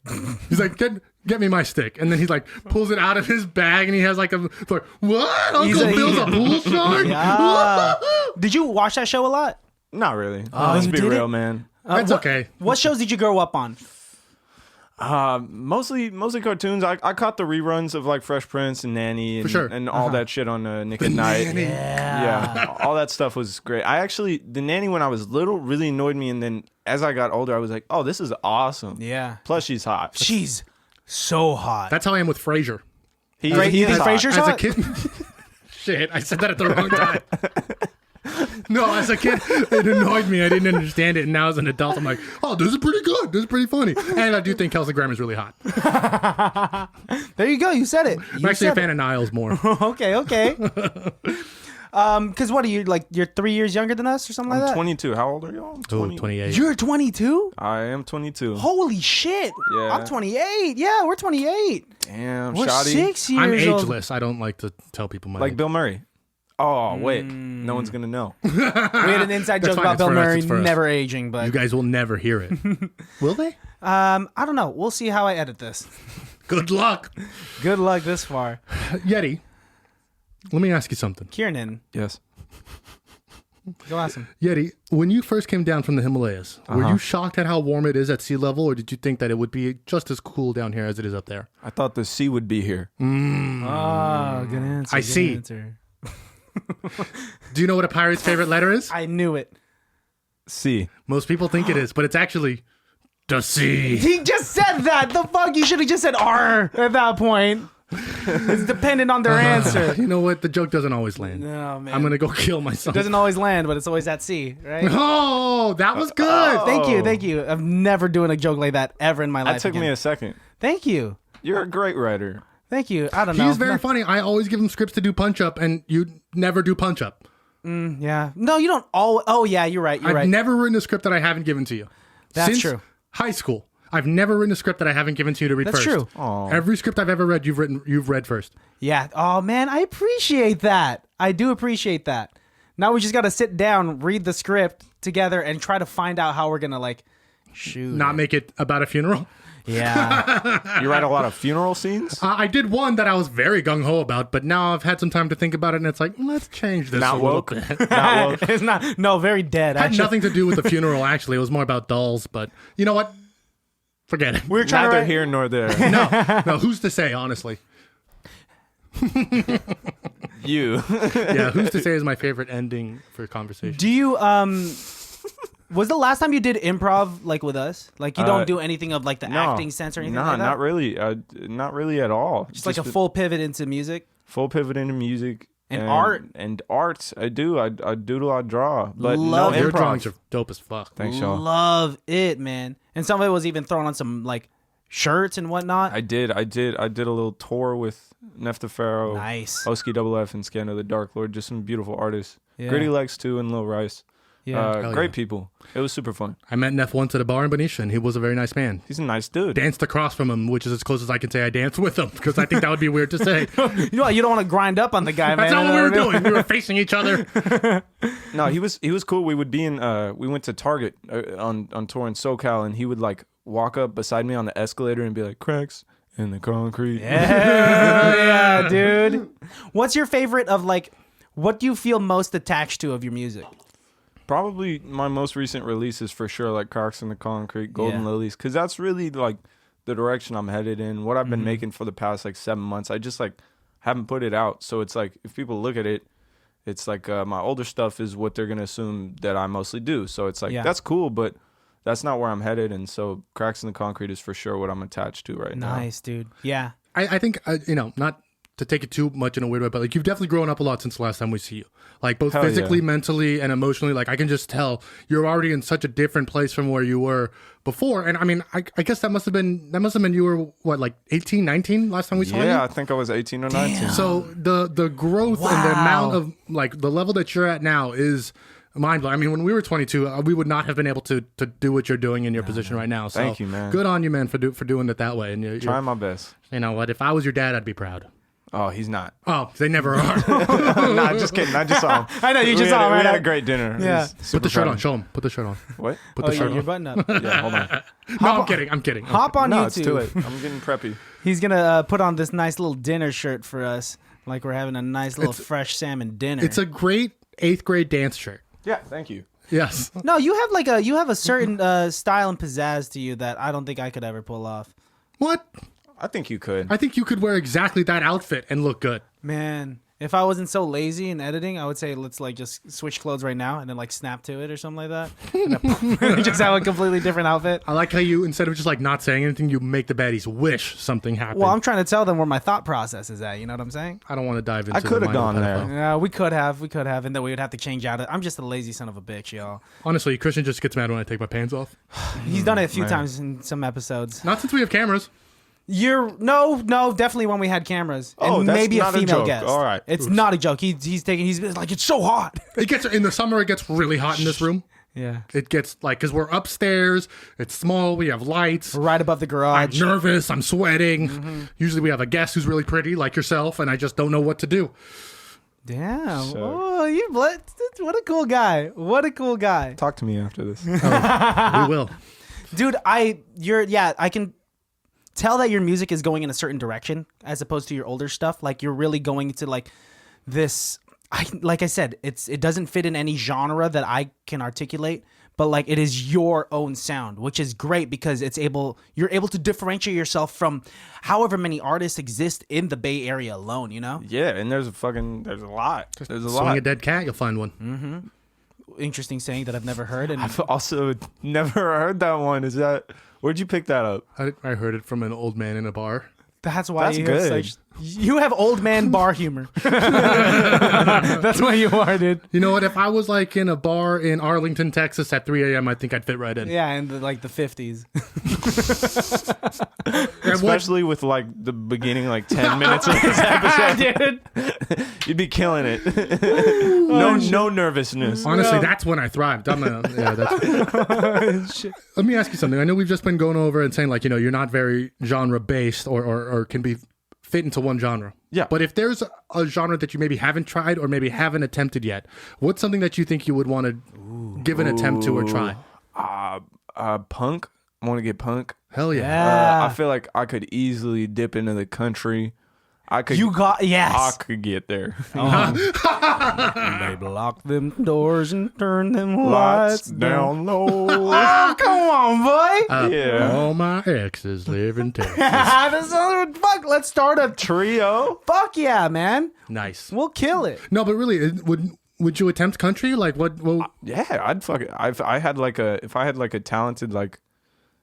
He's like, get me my stick. And then he's like, pulls it out of his bag and he has like it's like, what? Uncle a- Phil's a pool shark? Yeah. Did you watch that show a lot? Not really. Let's you be didn't? real, man. That's okay. What shows did you grow up on? Mostly cartoons. I caught the reruns of like Fresh Prince and Nanny and, sure. and all that shit on Nick at Night. Nanny. Yeah, all that stuff was great. The Nanny when I was little really annoyed me, and then as I got older, I was like, oh, this is awesome. Yeah. Plus, she's hot. She's so hot. That's how I am with Frasier. He, Right, he you is think hot. Frasier's As a hot? kid. Shit, I said that at the wrong time. No, as a kid, it annoyed me. I didn't understand it. And now as an adult, I'm like, oh, this is pretty good. This is pretty funny. And I do think Kelsey Grammer's really hot. There you go. You said it. I'm actually a fan of Niles more. Okay. Because what are you like? You're 3 years younger than us or something like I'm that. 22. How old are y'all? I'm 20. 28. You're 22. I am 22. Holy shit! Yeah. I'm 28. Yeah, we're 28. Damn, We're shoddy. 6 years I'm old. ageless. I don't like to tell people my Like age. Bill Murray. Oh, wait. No one's going to know. We had an inside joke fine, about it's Bill for us, Murray it's for us. never aging, but You guys will never hear it. Will they? I don't know. We'll see how I edit this. Good luck. Good luck this far, Yetty, let me ask you something. Kiernan. Yes. Go ask him. Yetty, when you first came down from the Himalayas, were you shocked at how warm it is at sea level, or did you think that it would be just as cool down here as it is up there? I thought the sea would be here. Oh, good answer. I good see. answer. Do you know what a pirate's favorite letter is? I knew it. Sea. Most people think it is, but it's actually the sea. He just said that. The fuck? You should have just said R at that point. It's dependent on their answer. You know what? The joke doesn't always land. No, man. I'm going to go kill myself. Doesn't always land, but it's always at sea, right? Oh, that was good. Thank you. I'm never doing a joke like that ever in my life. That took again. me a second. Thank you. You're a great writer. Thank you. I don't know. He's very funny. I always give him scripts to do punch up, and you never do punch up. Yeah. No, you don't always. Oh, yeah, you're right. You're I've right. never written a script that I haven't given to you. That's Since true. High school. I've never written a script that I haven't given to you to read That's first. true. Aw. Every script I've ever read, you've read first. Yeah. Oh, man, I appreciate that. I do appreciate that. Now we just got to sit down, read the script together, and try to find out how we're going to, shoot. Not make it about a funeral. Yeah. You write a lot of funeral scenes? I did one that I was very gung-ho about, but now I've had some time to think about it, and it's like, let's change this Not a little woke. bit. Not woke. It's not. No, very dead, Had actually. nothing to do with the funeral, actually. It was more about dolls, but you know what? Forget it. We're trying to Neither write- here nor there. No, who's to say, honestly? You. Yeah, who's to say is my favorite ending for conversation. Do you was the last time you did improv with us? You don't do anything of the acting sense or anything like that? not really. Not really at all. Just a full pivot into music. full pivot into music. And art. And art. I do. I doodle, I draw. But Love no Your improv. drawings are dope as fuck. Thanks, y'all. Love it, man. And some of it was even thrown on some like shirts and whatnot. I did a little tour with Nefta Pharaoh, Nice. Oski Double F, and Scandal the Dark Lord. Just some beautiful artists. Yeah. Gritty Legs too, and Lil Rice. Yeah. Hell Great yeah. people. It was super fun. I met Neff once at a bar in Benicia, and he was a very nice man. He's a nice dude. Danced across from him, which is as close as I can say I danced with him, because I think that would be weird to say. You know what? You don't want to grind up on the guy, man. That's not what we were doing. We were facing each other. No, he was cool. We would be in. We went to Target on tour in SoCal, and he would like walk up beside me on the escalator and be like, "Cracks in the concrete." Yeah, dude. What's your favorite of like? What do you feel most attached to of your music? Probably my most recent release is for sure like Cracks in the Concrete, Golden Yeah. Lilies, because that's really like the direction I'm headed in. What I've been making for the past like 7 months, I just like haven't put it out. So it's like if people look at it, it's like my older stuff is what they're gonna assume that I mostly do. So it's like that's cool, but that's not where I'm headed. And so Cracks in the Concrete is for sure what I'm attached to right now. Nice, dude. Yeah. I think, not to take it too much in a weird way, but like you've definitely grown up a lot since the last time we see you. Like both Hell physically, yeah. mentally, and emotionally. Like I can just tell you're already in such a different place from where you were before. And I mean, I guess that must have been you were what, like 18, 19 last time we saw you? Yeah, I think I was 18 or 19. So the growth and the amount of like the level that you're at now is mind blowing. I mean, when we were 22, we would not have been able to do what you're doing in your position right now. So Thank you, man. Good on you, man, for doing it that way. And you're, Trying my best. you know what? If I was your dad, I'd be proud. Oh, he's not. Oh, they never are. Nah, just kidding. I just saw him. I know, you just We saw had- him, right? We had a great dinner. Yeah. He's Put super the shirt proud on. of Show him. Put the shirt on. me. What? Put the shirt your on. button up. Yeah, hold on. No, I'm kidding. Hop on No, YouTube. it's too late. I'm getting preppy. He's gonna put on this nice little dinner shirt for us, like we're having a nice little fresh salmon dinner. It's a great 8th grade dance shirt. Yeah, thank you. Yes. No, you have a certain style and pizzazz to you that I don't think I could ever pull off. What? I think you could. I think you could wear exactly that outfit and look good. Man, if I wasn't so lazy in editing, I would say let's like just switch clothes right now and then like snap to it or something like that. And then just have a completely different outfit. I like how you, instead of just like not saying anything, you make the baddies wish something happened. Well, I'm trying to tell them where my thought process is at. You know what I'm saying? I don't want to dive into I could the have mind of a gone pedophile. Yeah, we could have, and then we would have to change out. I'm just a lazy son of a bitch, y'all. Honestly, Christian just gets mad when I take my pants off. He's done it a few man. times in some episodes. Not since we have cameras. No, definitely when we had cameras and Oh, that's maybe a not a female joke. guest. All right. It's not a joke. He's like it's so hot. It gets in the summer. It gets really hot in this room. Yeah, It gets like because we're upstairs. It's small. We have lights. right above the I'm garage. nervous. I'm sweating. Usually we have a guest who's really pretty, like yourself, and I just don't know what to do. Damn. So- Oh, what a cool guy. What a cool guy. Talk to me after this. We will. Dude, I can tell that your music is going in a certain direction as opposed to your older stuff. Like you're really going to like this. Like I said, it doesn't fit in any genre that I can articulate, but like it is your own sound, which is great because you're able to differentiate yourself from however many artists exist in the Bay Area alone. You know, Yeah, and there's a lot. There's a Swing lot. a dead cat, you'll find one. interesting saying that I've never heard. And I've also never heard that one. Where'd you pick that up? I heard it from an old man in a bar. that's why That's you good. have you have old man bar humor. That's why you are, dude. You know what? If I was like in a bar in Arlington, Texas at 3 a.m., I think I'd fit right in. Yeah, in the 50s. And what- Especially with like the beginning like 10 minutes of this episode. Dude. You'd be killing it. no nervousness. honestly, No. that's when I thrived. Let me ask you something. I know we've just been going over and saying like, you're not very genre based or can be fit into one genre. Yeah. But if there's a genre that you maybe haven't tried or maybe haven't attempted yet, what's something that you think you would want to give an attempt to or try? Punk. I want to get punk. Hell yeah. I feel like I could easily dip into the country. I could. Yes. I could get there. They block them doors and turn them Lights lights down. down low. Oh, come on, boy. Yeah. All my exes live in Texas. Fuck, let's start a Trio. fuck yeah, man. Nice. We'll kill it. No, but really, would you attempt country? Like what? Well, Yeah, I'd fuck it. If I had like a talented like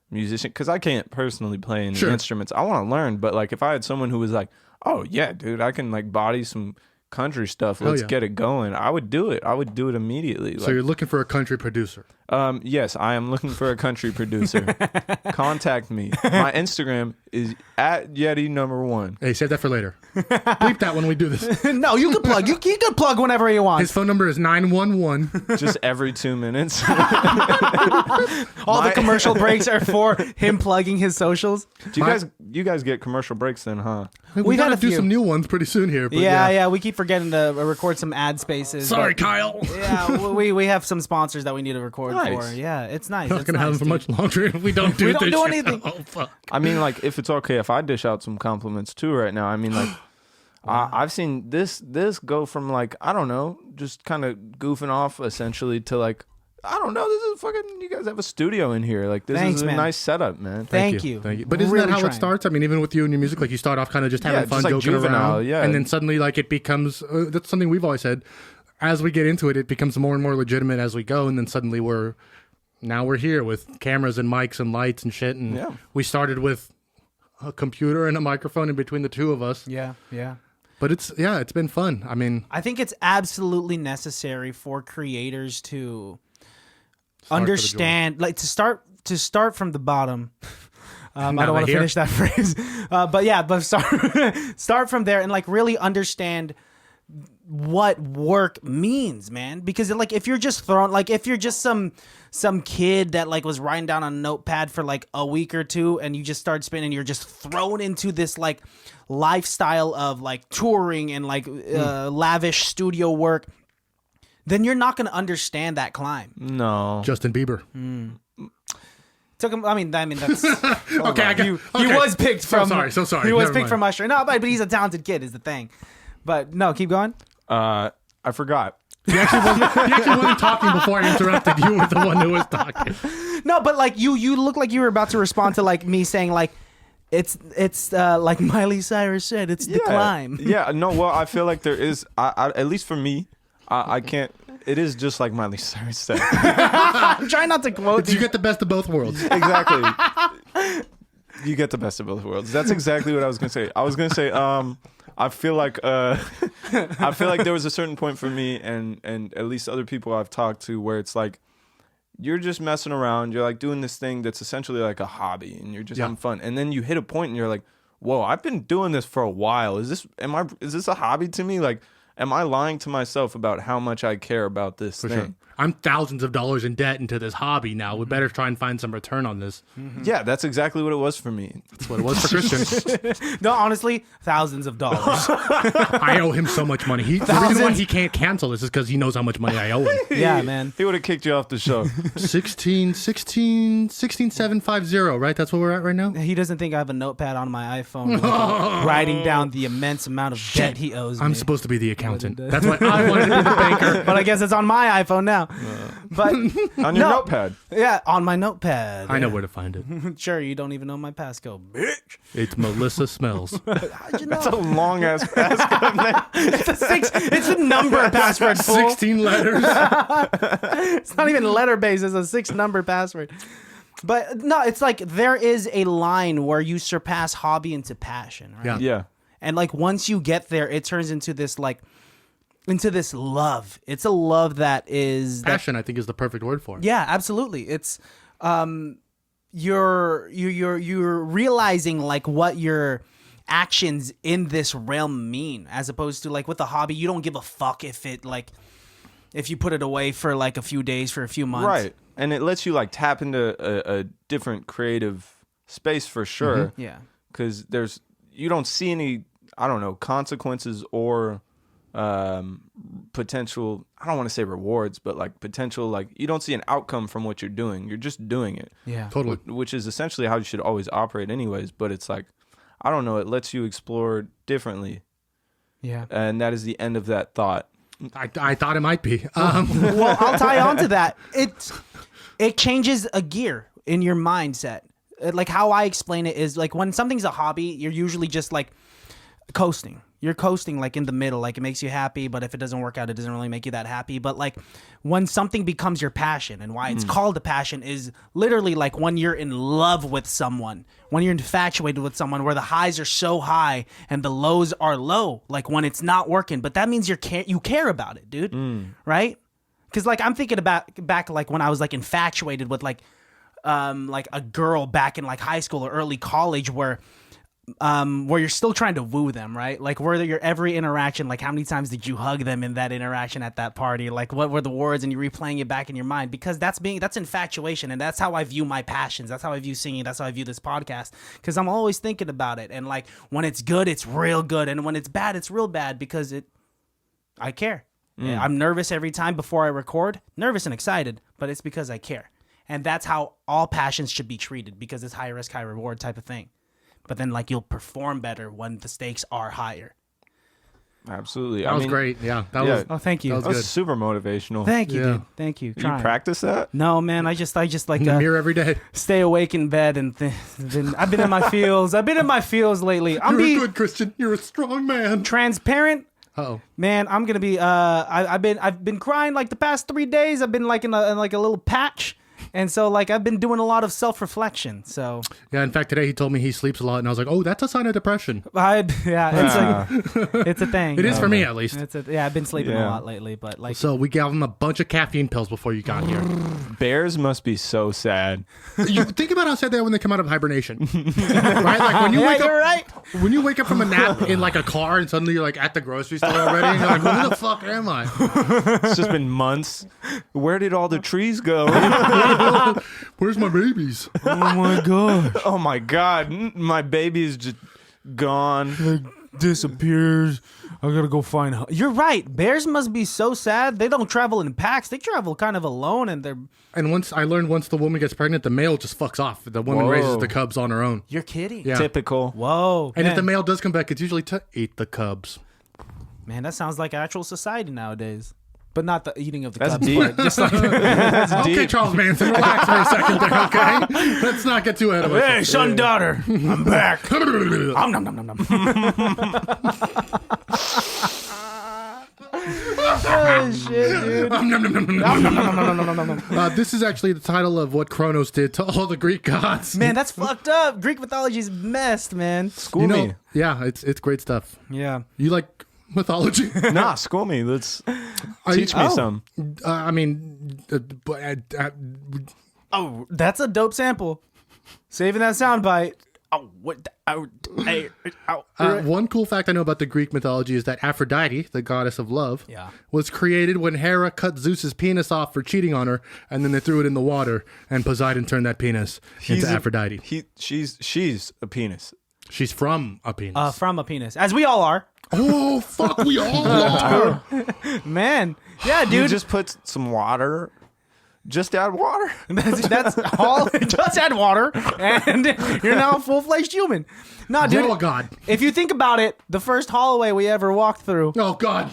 musician, because I can't personally play any Sure. instruments. I want to learn, but like if I had someone who was like, oh yeah, dude, I can like body some country stuff. Let's yeah. get it going. I would do it. I would do it immediately. So you're looking for a country producer. Yes, I am looking for a country producer. Contact me. My Instagram is @Yetty1. Hey, save that for later. Bleep that when we do this. No, you can plug. You can plug whenever you want. His phone number is 911. Just every 2 minutes. All the commercial breaks are for him plugging his socials. Do you guys get commercial breaks then, huh? We got gotta a do few. some new ones pretty soon here. But Yeah, we keep forgetting to record some ad spaces. Sorry, but- Kyle. Yeah, we have some sponsors that we need to record Nice. for. Yeah, it's nice. We're not It's gonna have nice, them for dude. much longer if we don't do We don't this do shit. anything. Oh fuck. I mean, like, if it's okay if I dish out some compliments too right now. I mean, like, I've seen this go from, like, I don't know, just kind of goofing off essentially to, like, I don't know, this is fucking, you guys have a studio in here. Like, this Thanks, is a man. nice setup, man. Thank you. Thank you. But isn't Really that how trying. it starts? I mean, even with you and your music, like you start off kind of just having Yeah, fun, just like joking juvenile, around, yeah. and then suddenly, like, it becomes. That's something we've always said. As we get into it, it becomes more and more legitimate as we go, and then suddenly we're here with cameras and mics and lights and shit. And Yeah. we started with a computer and a microphone in between the two of us. Yeah. But it's been fun. I mean, I think it's absolutely necessary for creators to Start for the understand, like to start from the bottom. I Now don't want to they're finish that phrase, but start from there and like really understand what work means, man. Because like if you're just some kid that like was writing down on a notepad for like a week or two and you just start spinning, you're just thrown into this like lifestyle of like touring and like lavish studio work, then you're not going to understand that climb. No. Justin Bieber. Took him. I mean that's Okay, I got. he okay. was picked from. So sorry. He was Never picked mind. from Usher. No, but he's a talented kid. Is the thing. But no, keep going. I forgot. He actually wasn't talking before I interrupted. You were the one who was talking. No, but like you look like you were about to respond to like me saying like it's like Miley Cyrus said, it's the climb. Yeah, no, well, I feel like there is, I at least for me, I can't, it is just like Miley Cyrus said. I'm trying not to quote. You get the best of both worlds. Exactly. You get the best of both worlds. That's exactly what I was going to say. I was going to say, I feel like there was a certain point for me and at least other people I've talked to where it's like you're just messing around, you're like doing this thing that's essentially like a hobby and you're just having fun. And then you hit a point and you're like, "Whoa, I've been doing this for a while. Is this a hobby to me? Like am I lying to myself about how much I care about this thing?" Sure. I'm thousands of dollars in debt into this hobby now. We better try and find some return on this. Yeah, that's exactly what it was for me. That's what it was for Christian. No, honestly, thousands of dollars. I owe him so much money. The reason why he can't cancel this is because he knows how much money I owe him. Yeah, man. He would have kicked you off the show. 16750, right? That's where we're at right now? He doesn't think I have a notepad on my iPhone writing down the immense amount of debt he owes me. I'm supposed to be the accountant. That's why I wanted to be the banker. But I guess it's on my iPhone now. But On your notepad. yeah, on my notepad. I know where to find it. Sure, you don't even know my passcode, bitch. It's Melissa Smells. How'd you know? That's a long ass passcode. It's a number password. Fool. 16 letters. It's not even letter based. It's a 6-number password. But no, it's like there is a line where you surpass hobby into passion, right? Yeah. Yeah. And like once you get there, it turns into this love. It's a love that is Passion, I think, is the perfect word for it. Yeah, absolutely. It's you're realizing like what your actions in this realm mean, as opposed to like with a hobby, you don't give a fuck if you put it away for like a few days, for a few months. Right. And it lets you like tap into a different creative space for sure. Yeah. Because you don't see any, I don't know, consequences or potential, I don't want to say rewards, but like potential, like you don't see an outcome from what you're doing. You're just doing it. Yeah. Totally. Which is essentially how you should always operate anyways. But it's like, I don't know, it lets you explore differently. Yeah. And that is the end of that thought. I thought it might be. Well, I'll tie on to that. It changes a gear in your mindset. Like how I explain it is like when something's a hobby, you're usually just like coasting. You're coasting like in the middle. Like it makes you happy, but if it doesn't work out, it doesn't really make you that happy. But like when something becomes your passion, and why it's called a passion is literally like when you're in love with someone, when you're infatuated with someone, where the highs are so high and the lows are low. Like when it's not working, but that means you care about it, dude. Right? Because like I'm thinking about back like when I was like infatuated with like a girl back in like high school or early college, where you're still trying to woo them, right? Like where your every interaction, like how many times did you hug them in that interaction at that party? Like what were the words, and you're replaying it back in your mind, because that's infatuation, and that's how I view my passions. That's how I view singing. That's how I view this podcast, because I'm always thinking about it. And like when it's good, it's real good, and when it's bad, it's real bad, because I care. Yeah, I'm nervous every time before I record, nervous and excited, but it's because I care. And that's how all passions should be treated, because it's high risk, high reward type of thing. But then like you'll perform better when the stakes are higher. Absolutely. That was great. Yeah. That was. Oh, thank you. That was super motivational. Thank you, Yeah. dude. Thank you. You practice that? No, man. I just like Mirror every day. stay awake in bed, and I've been in my feels. I've been in my feels lately. I'm You're a being good Christian. You're a strong man. transparent. Oh. Man, I'm gonna be. I've been crying like the past 3 days. I've been like in a little patch, and so like I've been doing a lot of self-reflection. So Yeah. In fact, today he told me he sleeps a lot, and I was like, oh, that's a sign of depression. it's a thing. It is for me, at least. I've been sleeping a Yeah. lot lately, but like So we gave him a bunch of caffeine pills before you got here. Bears must be so sad. You think about how sad they are when they come out of hibernation, right? Like when you yeah, wake up, you're right. when you wake up from a nap in like a car, and suddenly you're like at the grocery store already, and you're like, where the fuck am I? It's just been months. Where did all the trees go? Where's my babies? Oh my god, Oh my God. My baby is just gone. disappears. I gotta go find her. You're right. Bears must be so sad. They don't travel in packs. They travel kind of alone, and they're. And once the woman gets pregnant, the male just fucks off. The woman Whoa. raises the cubs on her own. You're kidding. Yeah. Typical. Whoa. And if man. the male does come back, it's usually to eat the cubs. Man, that sounds like actual society nowadays. But not the eating of the That's cubs. deep. But just like Okay, deep. Charles Manson, relax for a second there, okay? Let's not get too ahead of hey, ourselves. son, daughter, I'm back. Nom, nom, nom, nom, nom. Oh shit, dude. This is actually the title of what Kronos did to all the Greek gods. Man, that's fucked up. Greek mythology's messed, man. School You know, me. yeah, it's great stuff. Yeah. You like mythology? Nah, school me. Let's teach me Oh. some. I mean, Oh, that's a dope sample. Saving that soundbite. Oh, what? one cool fact I know about the Greek mythology is that Aphrodite, the goddess of love, Yeah. was created when Hera cut Zeus's penis off for cheating on her, and then they threw it in the water, and Poseidon turned that penis into Aphrodite. She's a penis. She's from a penis. From a penis, as we all are. Oh, fuck, we all are. Man, yeah, You dude. just put some water. Just add water. That's all. Just add water, and you're now a full-fledged human. Nah, dude. Oh, God. If you think about it, the first hallway we ever walked through Oh, God.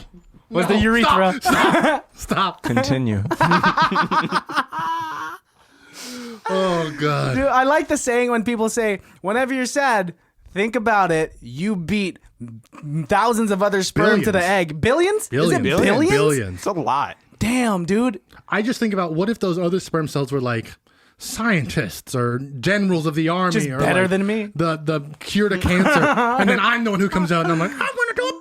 was the urethra. Stop. Continue. Oh, God. Dude, I like the saying when people say, whenever you're sad, think about it. You beat thousands of other sperm to the Billions. egg. Billions? Is it Billions. billions? Billions. It's a lot. Damn, dude. I just think about what if those other sperm cells were like scientists or generals of the army, Just or better like than me. the cure to cancer, and then I'm the one who comes out and I'm like, I want to do a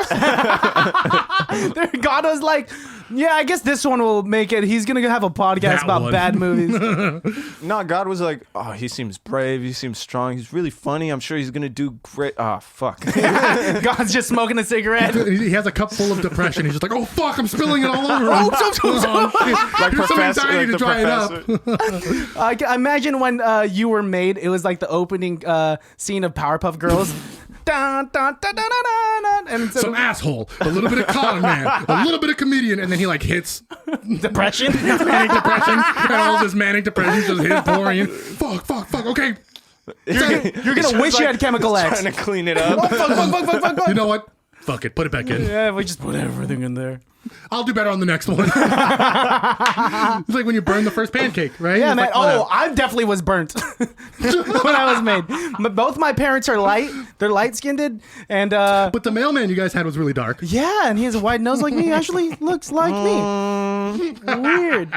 podcast. God was like, yeah, I guess this one will make it. He's going to have a podcast That about one. bad movies. No, God was like, oh, he seems brave. He seems strong. He's really funny. I'm sure he's going to do great. Oh, fuck. God's just smoking a cigarette. He has a cup full of depression. He's just like, oh fuck, I'm spilling it all over. him. Like Here's some professor, anxiety like to the dry it up. professor. I can imagine when you were made, it was like the opening scene of Powerpuff Girls. Dun, dun, dun, dun, dun, dun, dun. And instead Some of asshole, a little bit of con man, a little bit of comedian, and then he like hits depression. manic depression, and all this manic depression just hit pouring in. Fuck, okay. You're gonna wish you had Chemical X. Trying to clean it up. Fuck. You know what? Fuck it, put it back in. Yeah, we just put everything in there. I'll do better on the next one. It's like when you burn the first pancake, right? Yeah, It's man. like, whatever. Oh, I definitely was burnt when I was made. But both my parents are light. They're light-skinned, and But the mailman you guys had was really dark. yeah, and he has a wide nose like me. Actually, looks like me. Weird.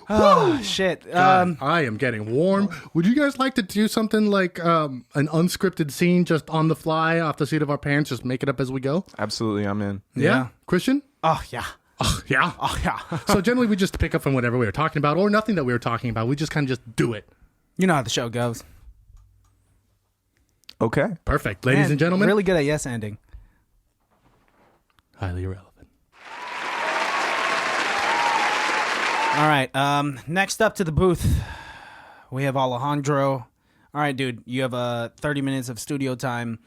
Oh shit. I am getting warm. Would you guys like to do something like an unscripted scene just on the fly off the seat of our pants? Just make it up as we go? Absolutely, I'm in. Yeah? Christian? Oh yeah. Oh, yeah. Oh yeah. So generally we just pick up from whatever we were talking about or nothing that we were talking about. We just kind of just do it. You know how the show goes. Okay. Perfect. Ladies Man, and gentlemen. really good at yes ending. Highly irrelevant. All right. Next up to the booth, we have Alejandro. All right, dude. You have 30 minutes of studio time,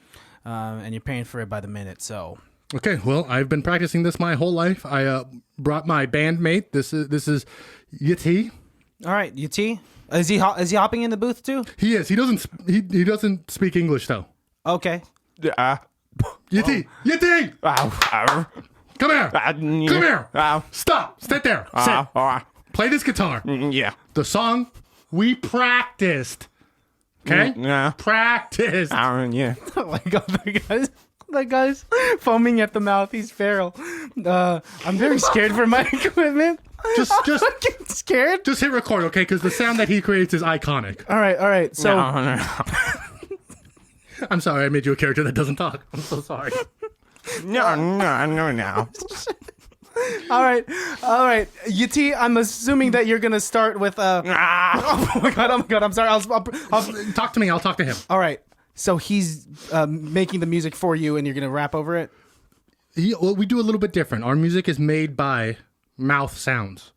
and you're paying for it by the minute. So. Okay, well, I've been practicing this my whole life. I brought my bandmate. This is Yetty. All right, Yetty. Is he hopping in the booth too? He is. He doesn't speak English though. Okay. Yetty. Yetty. Come here. Come here. Stop. Sit there. Sit. Play this guitar. Yeah. The song we practiced. Okay? Yeah. Practiced. Yeah. Oh my god, that guy's foaming at the mouth. He's feral. I'm very scared for my equipment. Just I'm getting scared. just hit record, okay? Because the sound that he creates is iconic. All right. So I'm sorry, I made you a character that doesn't talk. I'm so sorry. No. all right. Yetty, I'm assuming that you're gonna start with oh my god. I'm sorry. I'll Talk to me. I'll talk to him. all right. So he's making the music for you, and you're gonna rap over it. Well, we do a little bit different. Our music is made by mouth sounds.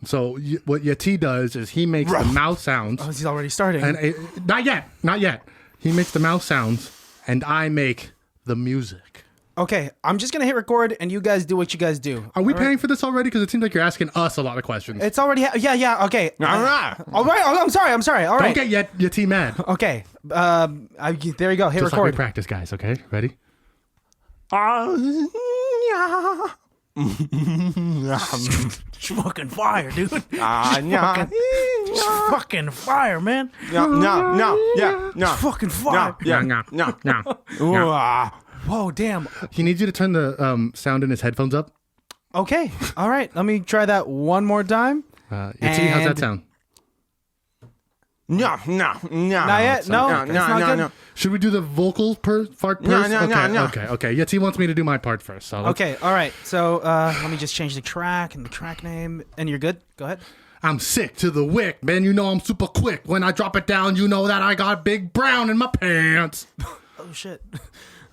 So what Yetty does is he makes the mouth sounds. Oh, he's already starting. And not yet. He makes the mouth sounds, and I make the music. Okay, I'm just gonna hit record, and you guys do what you guys do. Are we paying for this already? Because it seems like you're asking us a lot of questions. It's already yeah. Okay. All right. Oh, I'm sorry. All right. Don't get Yetty mad. Okay. There you go. Hit Just like we record. practice, guys. Okay, ready? Fucking fire, dude. No. Fucking fire, man. No. Fucking fire. No. Whoa, damn. He needs you to turn the sound in his headphones up. Okay. All right. Let me try that one more time. Yetty, how's that sound? No. Not yet. No. No. Should we do the vocal part first? No. Okay. Yetty wants me to do my part first. So Okay. All right. So let me just change the track and the track name. And you're good? Go ahead. I'm sick to the wick, man. You know I'm super quick. When I drop it down, you know that I got big brown in my pants. Oh, shit.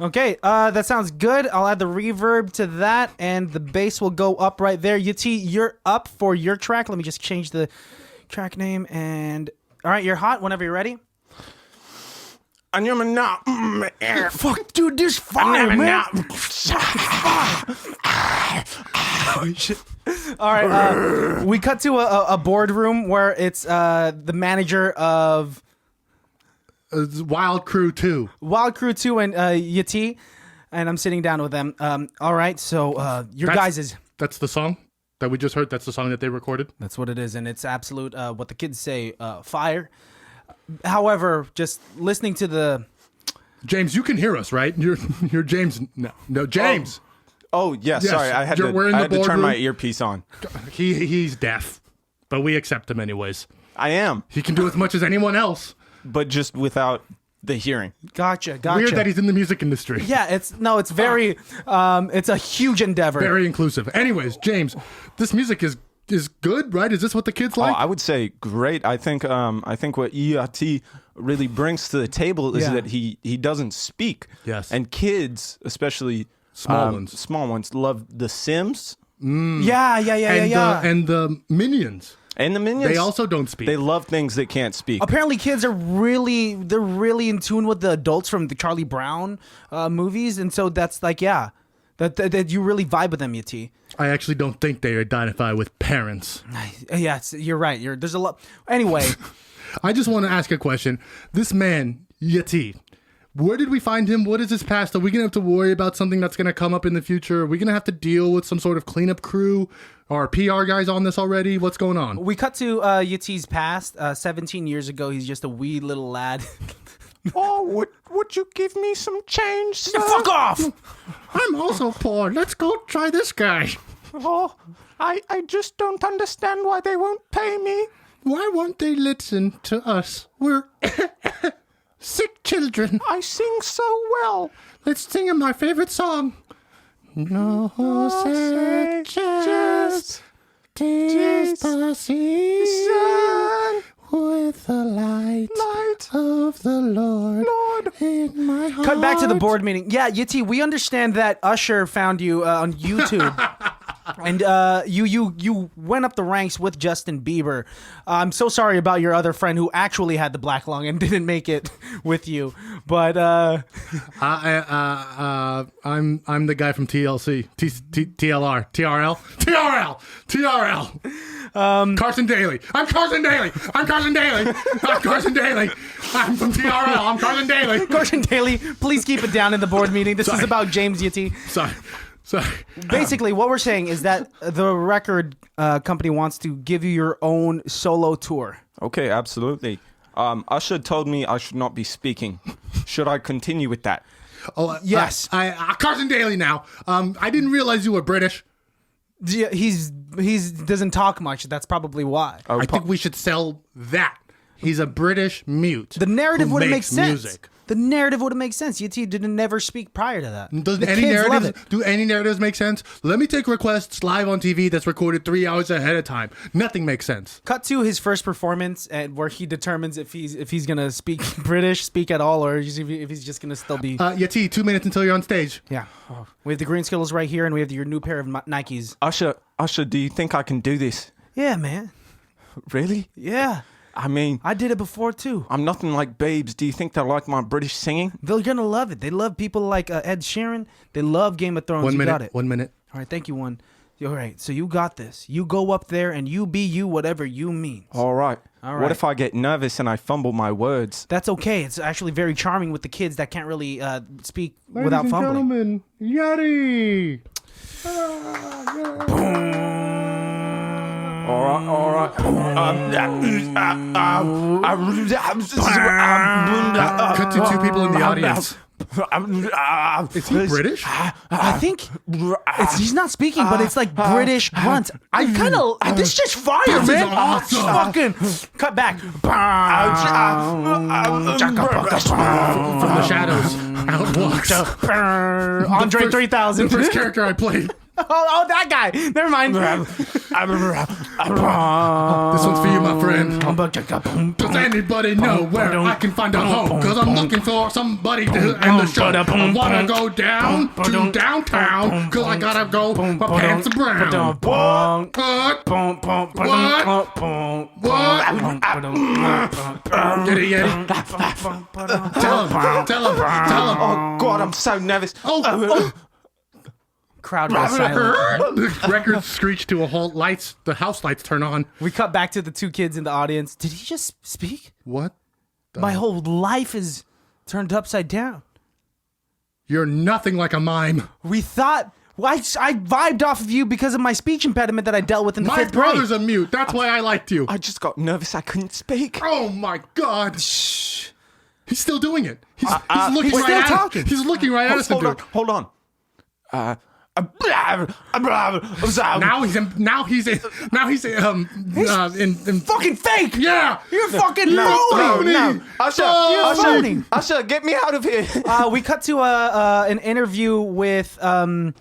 Okay, that sounds good. I'll add the reverb to that, and the bass will go up right there. Yetty, you're up for your track. Let me just change the track name, and... All right, you're hot whenever you're ready. Fuck, dude, this fire, man. Oh, shit. All right, we cut to a boardroom where it's the manager of... Wild Crew 2. Wild Crew 2 and Yetty, and I'm sitting down with them. All right, so your guys is... That's the song that we just heard? That's the song that they recorded? That's what it is, and it's absolute, what the kids say, fire. However, just listening to the... James, you can hear us, right? You're James. No, James. Oh, yeah, Yes, sorry. I had to turn boardroom. my earpiece on. He's deaf, but we accept him anyways. I am, He can do as much as anyone else. but just without the hearing. Gotcha. Weird that he's in the music industry. Yeah, it's very, it's a huge endeavor. Very inclusive. Anyways, James, this music is good, right? Is this what the kids like? Oh, I would say great. I think what Yetty really brings to the table is Yeah. that he doesn't speak. Yes. And kids, especially small ones, love The Sims Yeah. And the Minions. and the Minions. They also don't speak. They love things that can't speak. Apparently, kids are really in tune with the adults from the Charlie Brown movies, and so that's like, yeah, that you really vibe with them, Yetty. I actually don't think they identify with parents. Yeah, you're right. There's a lot. Anyway, I just want to ask a question. This man, Yetty, Where did we find him? What is his past? Are we going to have to worry about something that's going to come up in the future? Are we going to have to deal with some sort of cleanup crew? Are PR guys on this already? What's going on? We cut to Yetty's past. 17 years ago, he's just a wee little lad. Oh, would you give me some change, sir? Fuck off! I'm also poor. Let's go try this guy. Oh, I just don't understand why they won't pay me. Why won't they listen to us? We're sick children. I sing so well. Let's sing him my favorite song. No such tis the season with the light of the Lord in my heart. Cut back to the board meeting. Yeah, Yetty, we understand that Usher found you on YouTube. And you went up the ranks with Justin Bieber. I'm so sorry about your other friend who actually had the black lung and didn't make it with you. But I'm the guy from TLC, TLR, TRL. Carson Daly. I'm Carson Daly. I'm Carson Daly. I'm Carson Daly. I'm from TRL. I'm Carson Daly. Carson Daly, please keep it down in the board meeting. This is about James Yetty. Sorry. Basically, what we're saying is that the record company wants to give you your own solo tour. Okay, absolutely. Usher told me I should not be speaking. Should I continue with that? Oh, yes. I Carson Daly now. I didn't realize you were British. Yeah, he's doesn't talk much. That's probably why. I think we should sell that. He's a British mute. The narrative who wouldn't make makes sense. music. The narrative wouldn't make sense. Yetty didn't never speak prior to that. Does The any kids love narratives it. do any narratives make sense? Let me take requests live on TV that's recorded 3 hours ahead of time. Nothing makes sense. Cut to his first performance, and where he determines if he's gonna speak British, speak at all, or if he's just gonna still be. Yetty, 2 minutes until you're on stage. Yeah, we have the green Skittles right here, and we have your new pair of Nikes. Usher, do you think I can do this? Yeah, man. Really? Yeah, I mean, I did it before too. I'm nothing like babes. Do you think they like my British singing? They're gonna love it. They love people like Ed Sheeran. They love Game of Thrones. 1 You minute. got it. 1 minute. All right, thank you, one. All right, so you got this. You go up there and you be you, whatever you mean. All right. All right. What if I get nervous and I fumble my words? That's okay. It's actually very charming with the kids that can't really speak without fumbling. Yetty. All right. Cut to 2 people in the audience. Is he British? I think he's not speaking, but it's like British grunts. I kind of this is just fire, This is man. awesome. Fucking cut back from From the shadows, out walks Andre 3000. the first character I played. Oh, that guy. Never mind. This one's for you, my friend. Does anybody know where I can find a home? Cause I'm looking for somebody to end the show. I wanna go down to downtown. Cause I gotta go, my pants are brown. What? Yetty, Yetty. Tell him. Oh, God, I'm so nervous. Oh. Crowd goes silent. The record screeched to a halt. The house lights turn on. We cut back to the 2 kids in the audience. Did he just speak? What? My whole life is turned upside down. You're nothing like a mime. We thought I vibed off of you because of my speech impediment that I dealt with in the My 5th grade. brother's a mute. That's why I liked you. I just got nervous. I couldn't speak. Oh my God. Shh. He's still doing it. He's looking he's right still at talking. us. He's looking right at us. Hold on. Now he's in fucking fake. Yeah. You're fucking No. phony. Usher, get me out of here. We cut to an interview with Charlie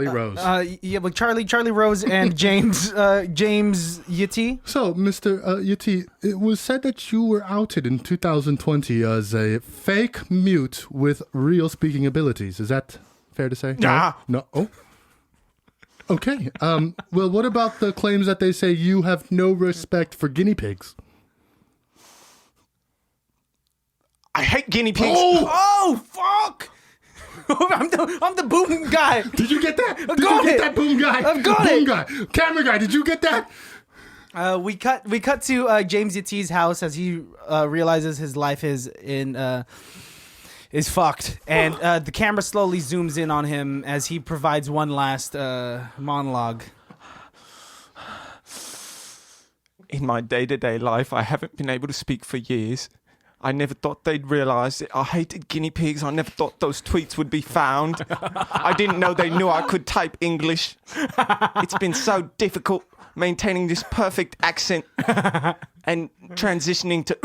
Rose. with Charlie Rose and James Yetty. So, Mr. Yetty, it was said that you were outed in 2020 as a fake mute with real speaking abilities. Is that fair to say? Yeah. No. Oh. Okay. Well, what about the claims that they say you have no respect for guinea pigs? I hate guinea pigs. Oh fuck! I'm the boom guy. Did you get that? Did got you get it. that boom guy? I've got boom it. guy. Camera guy, did you get that? We cut to James Yetty's house as he realizes his life is in is fucked, and the camera slowly zooms in on him as he provides one last monologue. In my day-to-day life, I haven't been able to speak for years. I never thought they'd realize it. I hated guinea pigs. I never thought those tweets would be found. I didn't know they knew I could type English. It's been so difficult maintaining this perfect accent and transitioning to...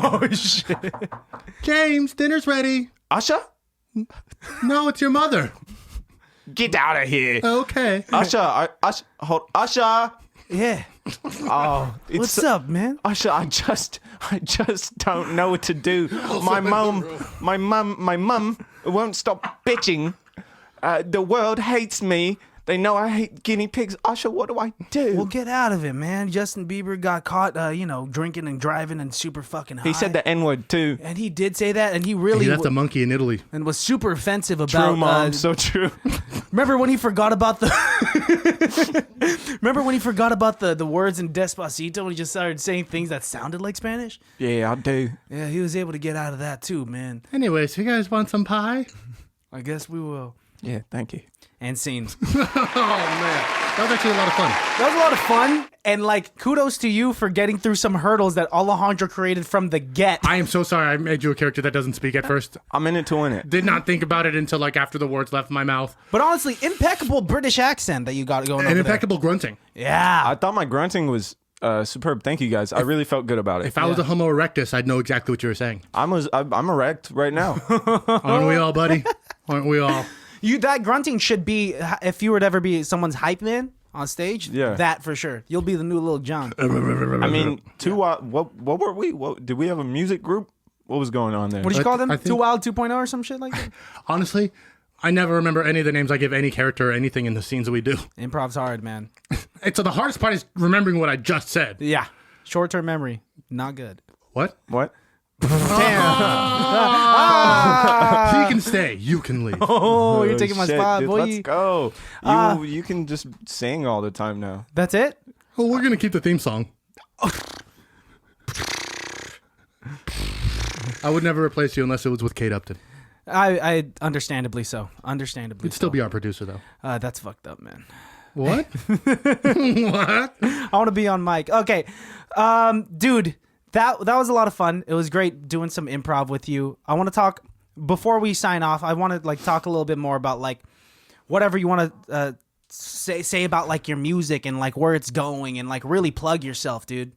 Oh, shit. James, dinner's ready. Usher? No, it's your mother. Get out of here. Okay. Usher, Usher. Yeah. Oh, What's up, man? Usher, I just don't know what to do. My mum won't stop bitching. The world hates me. They know I hate guinea pigs. Usher, what do I do? Well, get out of it, man. Justin Bieber got caught, drinking and driving and super fucking high. He said the N-word too. And he did say that, and he really He left a monkey in Italy. and was super offensive about. True, Mom. So true. Remember when he forgot about the? Remember when he forgot about the words in Despacito and he just started saying things that sounded like Spanish? Yeah, I do. Yeah, he was able to get out of that too, man. Anyways, you guys want some pie? I guess we will. Yeah, thank you. And scenes. Oh, man. That was actually a lot of fun. That was a lot of fun, and like kudos to you for getting through some hurdles that Alejandro created from the get. I am so sorry I made you a character that doesn't speak at first. I'm in it to win it. Did not think about it until like after the words left my mouth. But honestly, impeccable British accent that you got going on. And impeccable grunting. Yeah. I thought my grunting was superb. Thank you, guys. I really felt good about it. If I was a Homo erectus, I'd know exactly what you were saying. I'm erect right now. Aren't we all, buddy? Aren't we all? That grunting should be, if you were to ever be someone's hype man on stage, Yeah. that for sure. You'll be the new Lil Jon. I mean, what were we? Did we have a music group? What was going on there? What did you call them? I think- Too Wild 2.0 or some shit like that? Honestly, I never remember any of the names I give any character or anything in the scenes that we do. Improv's hard, man. So the hardest part is remembering what I just said. Yeah. Short-term memory. Not good. What? What? He can stay. You can leave. Oh, you're taking my Shit, spot, dude, boy. Let's go. You can just sing all the time now. That's it? Well, we're going to keep the theme song. I would never replace you unless it was with Kate Upton. I understandably so. Understandably You'd still be our producer, though. That's fucked up, man. What? What? I want to be on mic. Okay. Dude, that was a lot of fun. It was great doing some improv with you. I want to talk before we sign off. I want to talk a little bit more about whatever you want to say about your music and where it's going and really plug yourself, dude.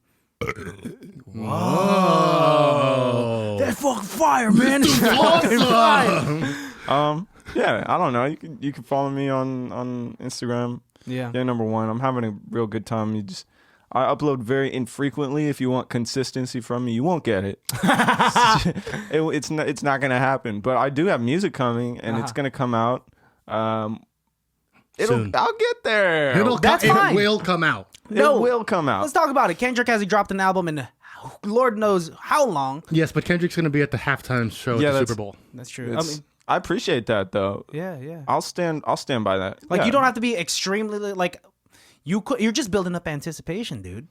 Whoa. That fucking fire, man. Fucking fire. Yeah, I don't know. You can follow me on Instagram. Yeah. Yeah, number one. I'm having a real good time. I upload very infrequently. If you want consistency from me, you won't get it. It's not gonna happen. But I do have music coming, and it's gonna come out. Soon. I'll get there. It will come out. No. It will come out. Let's talk about it. Kendrick hasn't dropped an album in Lord knows how long. Yes, but Kendrick's going to be at the halftime show at the Super Bowl. That's true. I appreciate that though. Yeah. I'll stand by that. You don't have to be extremely you're just building up anticipation, dude.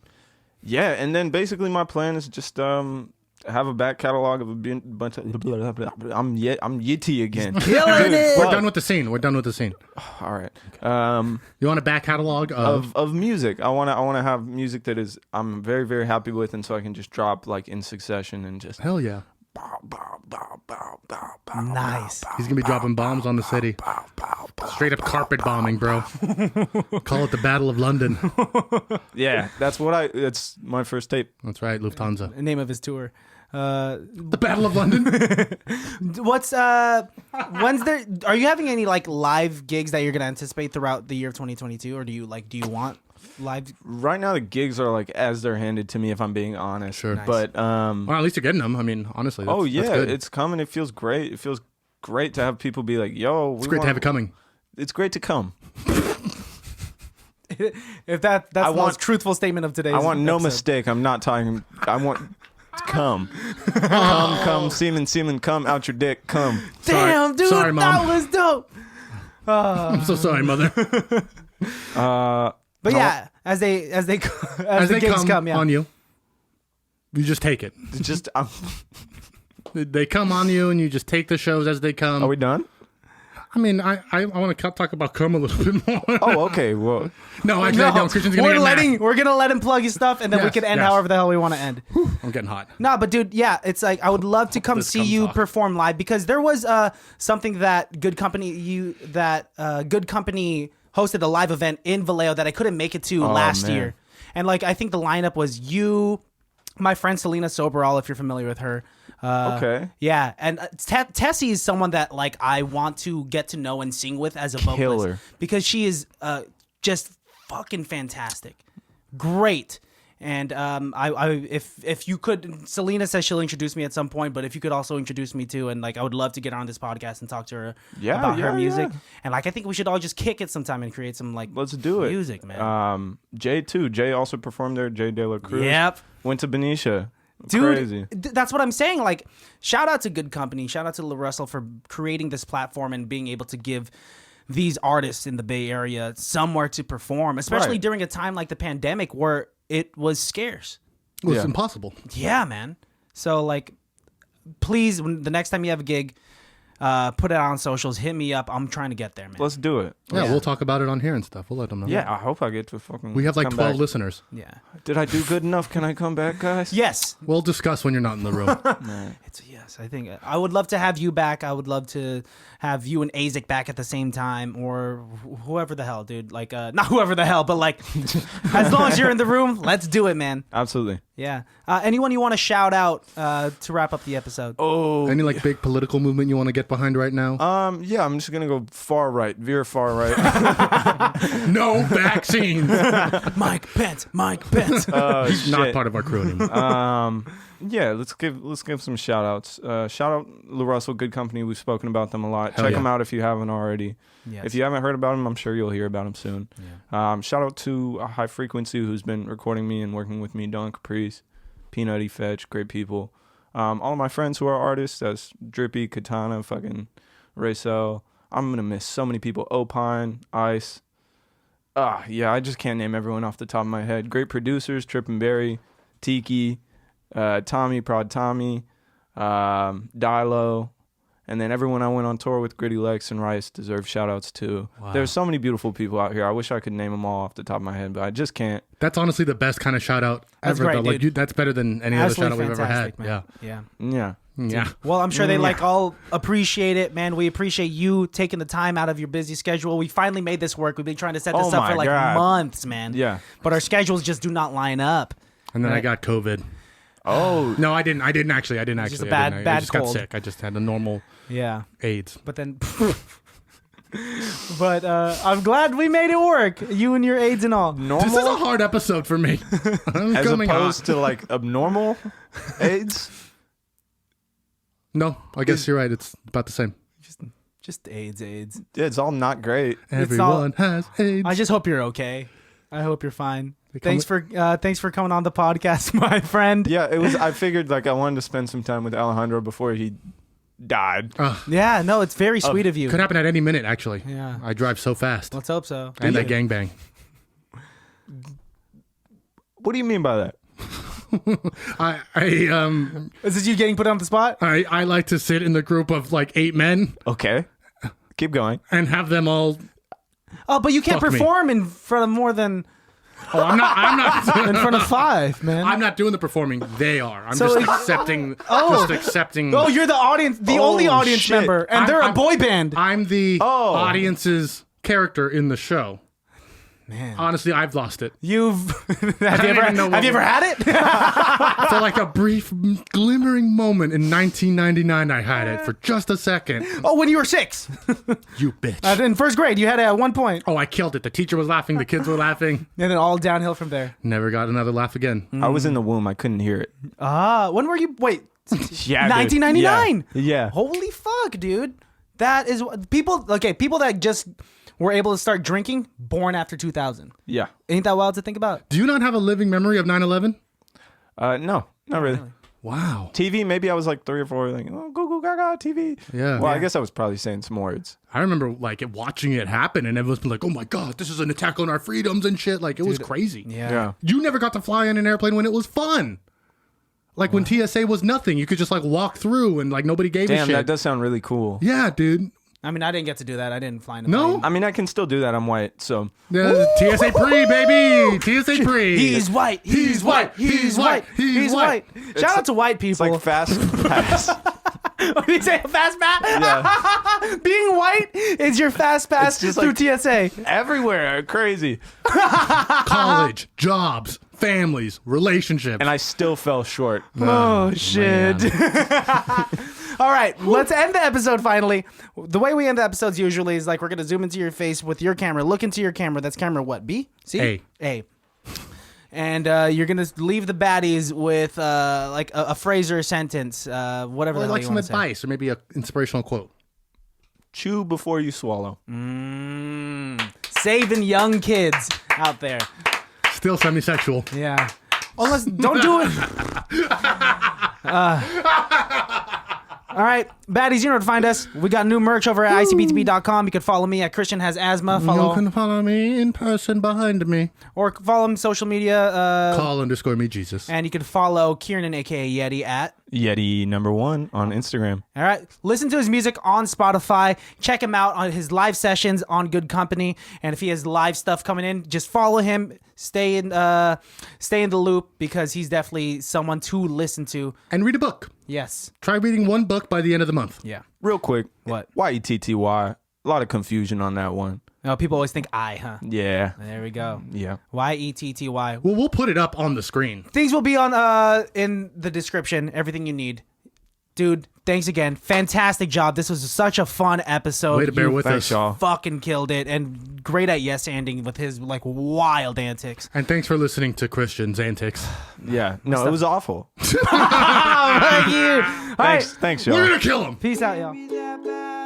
Yeah, and then basically my plan is just have a back catalog of a bunch of I'm Yetty again. Killing it. We're done with the scene. All right. You want a back catalog of music. I want to have music that is I'm very very happy with, and so I can just drop in succession and just hell yeah. Nice. He's gonna be dropping bombs on the city. Straight up carpet bombing, bro. Call it the Battle of London. Yeah, that's my first tape. That's right, Lufthansa. The name of his tour. The Battle of London. When's there? Are you having any live gigs that you're gonna anticipate throughout the year of 2022, or do you want live? Right now the gigs are as they're handed to me, if I'm being honest. Sure. Nice. But Well, at least you're getting them. I mean, honestly. That's, that's good. It's coming. It feels great. It feels great to have people be like, "Yo, It's great to have it coming. It's great to come." If that's the most truthful statement of today's I want no episode. mistake. I'm not talking. I want to come. Come, semen, come out your dick, come. Damn, dude, Sorry, Mom. that was dope. I'm so sorry, mother. But yeah, as the gigs come, yeah. on you, you just take it. Just They come on you, and you just take the shows as they come. Are we done? I mean, I want to talk about cum a little bit more. Oh, okay. Well, no, actually, I don't. Christian's gonna get mad. We're gonna let him plug his stuff, and then we Yes, can end yes. however the hell we want to end. I'm getting hot. No, but dude, yeah, it's like I would love to come This see cum you talk. perform live because there was something that Good Company hosted a live event in Vallejo that I couldn't make it to last man. year, and like I think the lineup was you, my friend Selena Soberall, if you're familiar with her. Okay. Yeah, and Tessie is someone that like I want to get to know and sing with as a vocalist Killer. because she is just fucking fantastic, great. And if you could, Selena says she'll introduce me at some point, but if you could also introduce me too, and like I would love to get on this podcast and talk to her about her music. Yeah. And like I think we should all just kick it sometime and create some like let's do it. music, man. Jay too. Jay also performed there. Jay De La Cruz. Yep. Went to Benicia. Dude, Crazy. That's what I'm saying. Like, shout out to Good Company. Shout out to Lil Russell for creating this platform and being able to give these artists in the Bay Area somewhere to perform, especially Right. during a time like the pandemic where it was scarce. It was Yeah. impossible. Yeah, man. So, like, please, the next time you have a gig, put it on socials. Hit me up. I'm trying to get there, man. Let's do it. Yeah, Yeah. we'll talk about it on here and stuff. We'll let them know. Yeah, I hope I get to fucking. We have like come 12 back. listeners. Yeah. Did I do good enough? Can I come back, guys? Yes. We'll discuss when you're not in the room. It's yes. I think I would love to have you back. I would love to have you and Azek back at the same time, or whoever the hell, dude. Like, not whoever the hell, but like, as long as you're in the room, let's do it, man. Absolutely. Yeah. Anyone you want to shout out to wrap up the episode? Oh. Any like big political movement you want to get behind right now? Yeah, I'm just gonna go far right, veer far right. No vaccines. Mike Pence. Mike Pence. He's not part of our crew anymore. Yeah, let's give some shout outs. Shout out Lil Russell, Good Company. We've spoken about them a lot. Hell Check yeah. them out if you haven't already. Yes. If you haven't heard about them, I'm sure you'll hear about them soon. Yeah. Shout out to High Frequency, who's been recording me and working with me. Don Caprice, Peanutty, Fetch, great people. All of my friends who are artists, that's Drippy, Katana, fucking Raycel. I'm gonna miss so many people. Opine, Ice. Yeah, I just can't name everyone off the top of my head. Great producers, Trip and Barry, Tiki, Tommy, Prod Tommy, Dilo, and then everyone I went on tour with, Gritty Lex and Rice, deserve shout outs too. Wow. There's so many beautiful people out here. I wish I could name them all off the top of my head, but I just can't. That's honestly the best kind of shout out That's ever. great, though. Like dude. that's better than any other shout out we've ever had. Fantastic, man. Yeah. Yeah. Yeah. Well, I'm sure they like all appreciate it, man. We appreciate you taking the time out of your busy schedule. We finally made this work. We've been trying to set this Oh up my for like God. months, man. Yeah. But our schedules just do not line up. And then I got COVID. Oh, No, I didn't actually. just a I bad- didn't. I bad just cold. got sick. I just had the normal Yeah. AIDS. But then but I'm glad we made it work. You and your AIDS and all. normal This is a hard episode for me. I'm as coming opposed hot. to like abnormal AIDS. No, I guess you're right. It's about the same. Just AIDS. Yeah, it's all not great. Everyone has AIDS. I just hope you're okay. I hope you're fine. come Thanks for coming on the podcast, my friend. Yeah, it was. I figured like I wanted to spend some time with Alejandro before he died. Yeah, no, it's very sweet of you. Could happen at any minute, actually. Yeah. I drive so fast. Let's hope so. And I gangbang. What do you mean by that? Is this you getting put on the spot? I like to sit in the group of like 8 men Okay, keep going. and have them all. Oh, but you can't Fuck me. perform in front of more than Oh, I'm not. in front of 5, man. I'm not doing the performing. They are. I'm So just it's- accepting. Oh. Just accepting. Oh, you're the audience, the Oh, only audience shit. member, and they're a boy band. I'm the Oh. audience's character in the show. Man, Honestly, I've lost it. you've have you even know ever what- had it? For like a brief glimmering moment in 1999, I had it for just a second. Oh, when you were 6, You bitch. in first grade, you had it at one point, Oh, I killed it. The teacher was laughing. The kids were laughing. and then all downhill from there. Never got another laugh again. I was in the womb. I couldn't hear it. When were you? Wait, Yeah, 1999. Yeah. Holy fuck, dude! That is people. Okay, people that just were able to start drinking born after 2000. Yeah. Ain't that wild to think about? Do you not have a living memory of 9/11? No, not really. Wow. TV, maybe I was like 3 or 4, like, oh, go, go, gaga, TV. Yeah. Well, I guess I was probably saying some words. I remember like watching it happen, and everyone's been like, "Oh my god, this is an attack on our freedoms and shit." Like it was crazy. Yeah. Yeah. You never got to fly in an airplane when it was fun. Like when TSA was nothing, you could just like walk through and like nobody gave a Damn, shit. that does sound really cool. Yeah, dude. I mean, I didn't get to do that. I didn't fly in a No? plane. I mean, I can still do that. I'm white, so. TSA pre, baby. TSA pre. He's white. He's white. He's white. He's white. Shout out to white people. It's like fast pass. What did you say? Fast pass? Yeah. Being white is your fast pass It's just through like- TSA. Everywhere. Crazy. College, jobs, families, relationships. And I still fell short. Oh, shit. All right, let's end the episode finally. The way we end the episodes usually is like we're going to zoom into your face with your camera. Look into your camera. That's camera what? B? C? A. A. And you're going to leave the baddies with like a phrase or a sentence, whatever or the hell like you some want to say. advice or maybe an inspirational quote. Chew before you swallow. Saving young kids out there. Still semi-sexual. Yeah. Unless, don't do it. All right, baddies, you know where to find us. We got new merch over at ICBTB.com. You can follow me at Christian Has Asthma. You can follow me in person behind me. Or follow him social media. Call_me Jesus. And you can follow Kiernan, a.k.a. Yetty, at Yetty #1 on Instagram. All right. Listen to his music on Spotify. Check him out on his live sessions on Good Company. And if he has live stuff coming in, just follow him. Stay in the loop because he's definitely someone to listen to. And read a book. Yes. Try reading one book by the end of the month. Yeah. Real quick. What? Yetty. A lot of confusion on that one. Oh, people always think I, huh? Yeah. There we go. Yeah. Yetty. Well, we'll put it up on the screen. Things will be on in the description. Everything you need. Dude, thanks again. Fantastic job. This was such a fun episode. Way to bear with Thanks, us. y'all. Fucking killed it. And great at yes-anding with his like wild antics. And thanks for listening to Christian's antics. Yeah. No, it was awful. Thank you. All right. Thanks, y'all. We're going to kill him. Peace out, y'all. Be that bad.